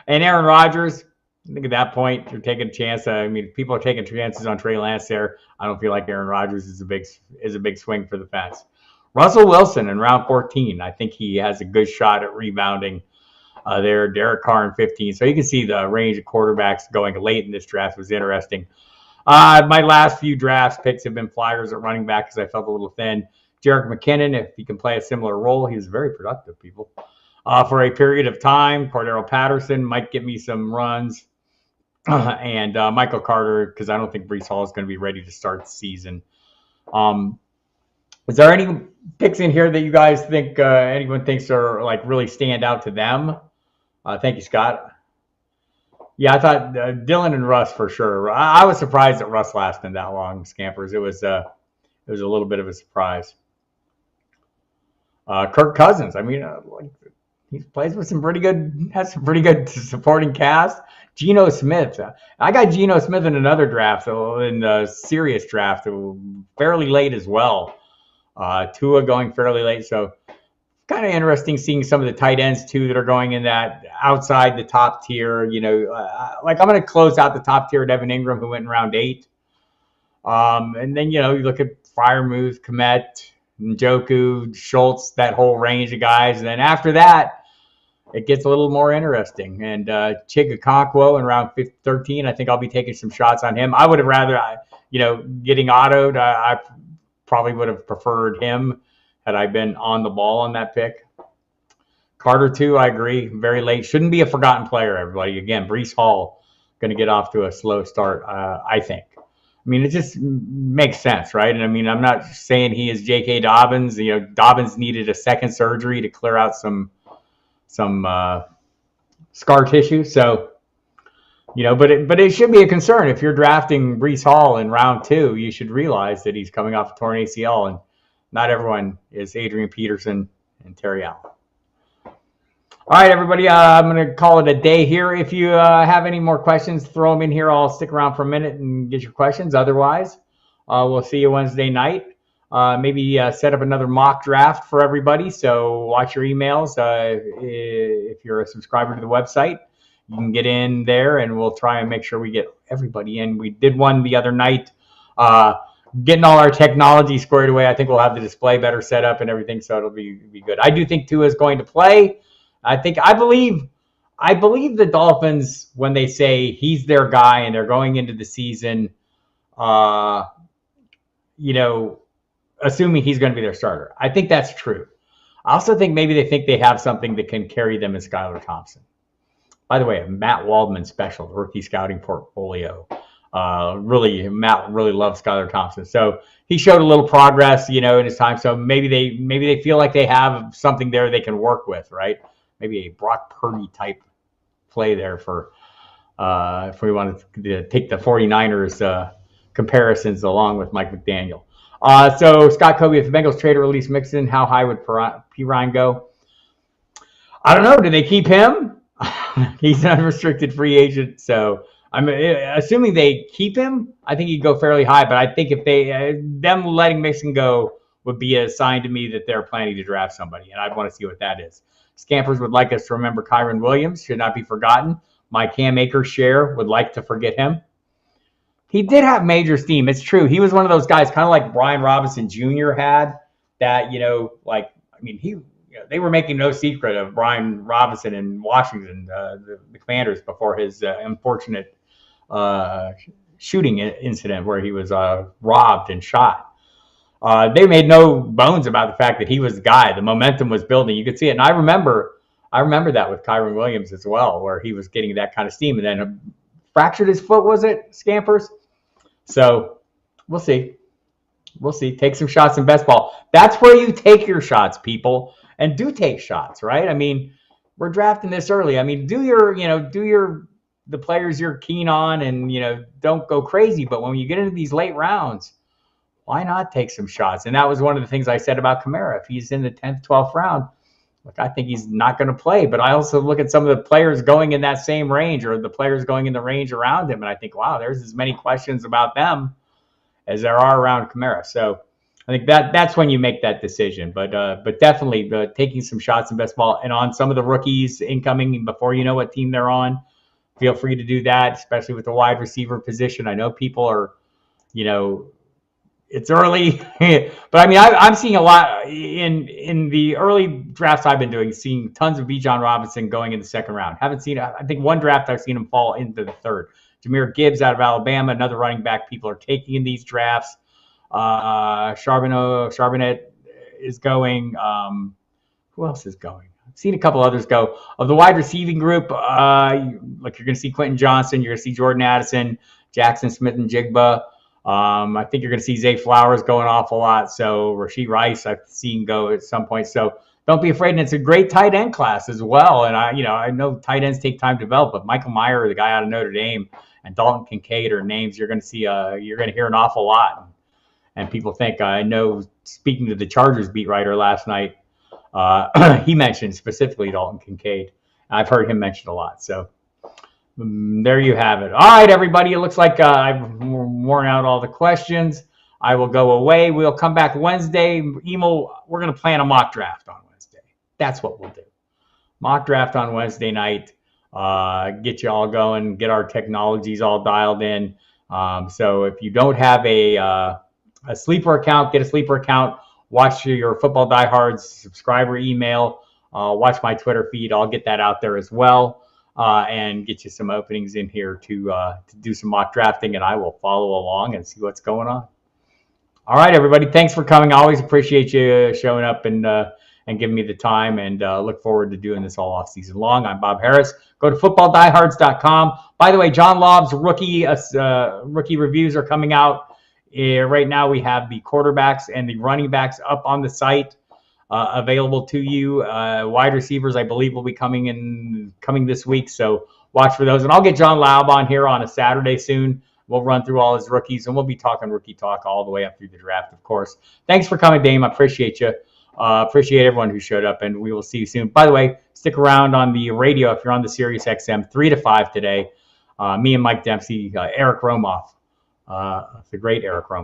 Aaron Rodgers, I think at that point, you're taking a chance. I mean, people are taking chances on Trey Lance there. I don't feel like Aaron Rodgers is a big swing for the fence. Russell Wilson in round 14, I think he has a good shot at rebounding there. Derek Carr in 15. So you can see the range of quarterbacks going late in this draft was interesting. My last few drafts picks have been flyers at running back because I felt a little thin. Jerick McKinnon, if he can play a similar role, he was very productive, people. For a period of time, Cordero Patterson might give me some runs. And Michael Carter, because I don't think Breece Hall is going to be ready to start the season. Is there any picks in here that you guys think anyone thinks are like really stand out to them? Thank you, Scott. Yeah, I thought Dillon and Russ for sure. I was surprised that Russ lasted that long, Scampers. It was a little bit of a surprise. Kirk Cousins. I mean, he plays with has some pretty good supporting cast. Geno Smith. I got Geno Smith in another draft, in the serious draft, fairly late as well. Tua going fairly late, so kind of interesting seeing some of the tight ends too that are going in that outside the top tier. You know, like I'm going to close out the top tier at Evan Ingram, who went in round 8. And then you look at Freiermuth, Komet, Njoku, Schultz, that whole range of guys. And then after that, it gets a little more interesting. And Chig Okonkwo in round 13, I think I'll be taking some shots on him. I would have rather, getting autoed. I probably would have preferred him had I been on the ball on that pick. Carter, too, I agree. Very late. Shouldn't be a forgotten player, everybody. Again, Breece Hall going to get off to a slow start, I think. I mean, it just makes sense, right? And I mean, I'm not saying he is J.K. Dobbins. Dobbins needed a second surgery to clear out some scar tissue. So, but it should be a concern. If you're drafting Breece Hall in round 2, you should realize that he's coming off a torn ACL, and not everyone is Adrian Peterson and Terry Allen. All right, everybody, I'm going to call it a day here. If you have any more questions, throw them in here. I'll stick around for a minute and get your questions. Otherwise, we'll see you Wednesday night. Maybe set up another mock draft for everybody. So watch your emails. If you're a subscriber to the website, you can get in there, and we'll try and make sure we get everybody in. We did one the other night. Getting all our technology squared away. I think we'll have the display better set up and everything, so it'll be good. I do think Tua is going to play. I believe the Dolphins, when they say he's their guy and they're going into the season, assuming he's going to be their starter. I think that's true. I also think maybe they think they have something that can carry them in Skylar Thompson. By the way, a Matt Waldman special, rookie scouting portfolio. Matt really loves Skylar Thompson. So he showed a little progress, in his time. So maybe they feel like they have something there they can work with, right? Maybe a Brock Purdy type play there for if we want to take the 49ers comparisons along with Mike McDaniel. So Scott Kobe, if the Bengals trade or release Mixon, how high would Pirine go? I don't know. Do they keep him? He's an unrestricted free agent, so I'm assuming they keep him. I think he'd go fairly high, but I think if them letting Mixon go would be a sign to me that they're planning to draft somebody, and I'd want to see what that is. Scampers would like us to remember Kyron Williams, should not be forgotten. My Cam Akers share would like to forget him. He did have major steam. It's true. He was one of those guys, kind of like Brian Robinson Jr. had, that, they were making no secret of Brian Robinson in Washington, the Commanders, before his unfortunate shooting incident where he was robbed and shot. They made no bones about the fact that he was the guy. The momentum was building. You could see it. And I remember that with Kyron Williams as well, where he was getting that kind of steam. And then fractured his foot, was it, Scampers? So we'll see. We'll see. Take some shots in best ball. That's where you take your shots, people, and do take shots, right? I mean, we're drafting this early. I mean, do the players you're keen on, and don't go crazy. But when you get into these late rounds, why not take some shots? And that was one of the things I said about Kamara. If he's in the 10th, 12th round, look, I think he's not going to play. But I also look at some of the players going in that same range, or the players going in the range around him, and I think, wow, there's as many questions about them as there are around Kamara. So I think that's when you make that decision. But definitely taking some shots in best ball, and on some of the rookies incoming before you know what team they're on, feel free to do that, especially with the wide receiver position. I know people are, it's early, but I mean, I'm seeing a lot in the early drafts I've been doing, seeing tons of Bijan Robinson going in the second round. Haven't seen, I think one draft I've seen him fall into the third. Jahmyr Gibbs out of Alabama, another running back people are taking in these drafts. Charbonnet is going. Who else is going? I've seen a couple others go. Of the wide receiving group, you're going to see Quentin Johnson, you're going to see Jordan Addison, Jackson Smith and Jigba. I think you're going to see Zay Flowers go an awful lot. So Rashee Rice I've seen go at some point. So don't be afraid. And it's a great tight end class as well. And I know tight ends take time to develop, but Michael Mayer, the guy out of Notre Dame, and Dalton Kincaid are names you're going to see. You're going to hear an awful lot. And people think, I know, speaking to the Chargers beat writer last night, he mentioned specifically Dalton Kincaid. I've heard him mentioned a lot. So there you have it. All right, everybody. It looks like I've worn out all the questions. I will go away. We'll come back Wednesday. Emo, we're going to plan a mock draft on Wednesday. That's what we'll do. Mock draft on Wednesday night. Get you all going. Get our technologies all dialed in. So if you don't have a sleeper account, get a sleeper account. Watch your Football Diehards subscriber email. Watch my Twitter feed. I'll get that out there as well. And get you some openings in here to do some mock drafting, and I will follow along and see what's going on. All right, everybody. Thanks for coming. I always appreciate you showing up and giving me the time, and look forward to doing this all off season long. I'm Bob Harris. Go to footballdiehards.com. By the way, John Lob's rookie reviews are coming out. Right now, we have the quarterbacks and the running backs up on the site. Available to you. Wide receivers, I believe, will be coming this week, so watch for those. And I'll get John Laub on here on a Saturday soon. We'll run through all his rookies, and we'll be talking rookie talk all the way up through the draft, of course. Thanks for coming, Dame. I appreciate you. Appreciate everyone who showed up, and we will see you soon. By the way, stick around on the radio if you're on the Sirius XM 3 to 5 today. Me and Mike Dempsey, Eric Romoff, the great Eric Romoff.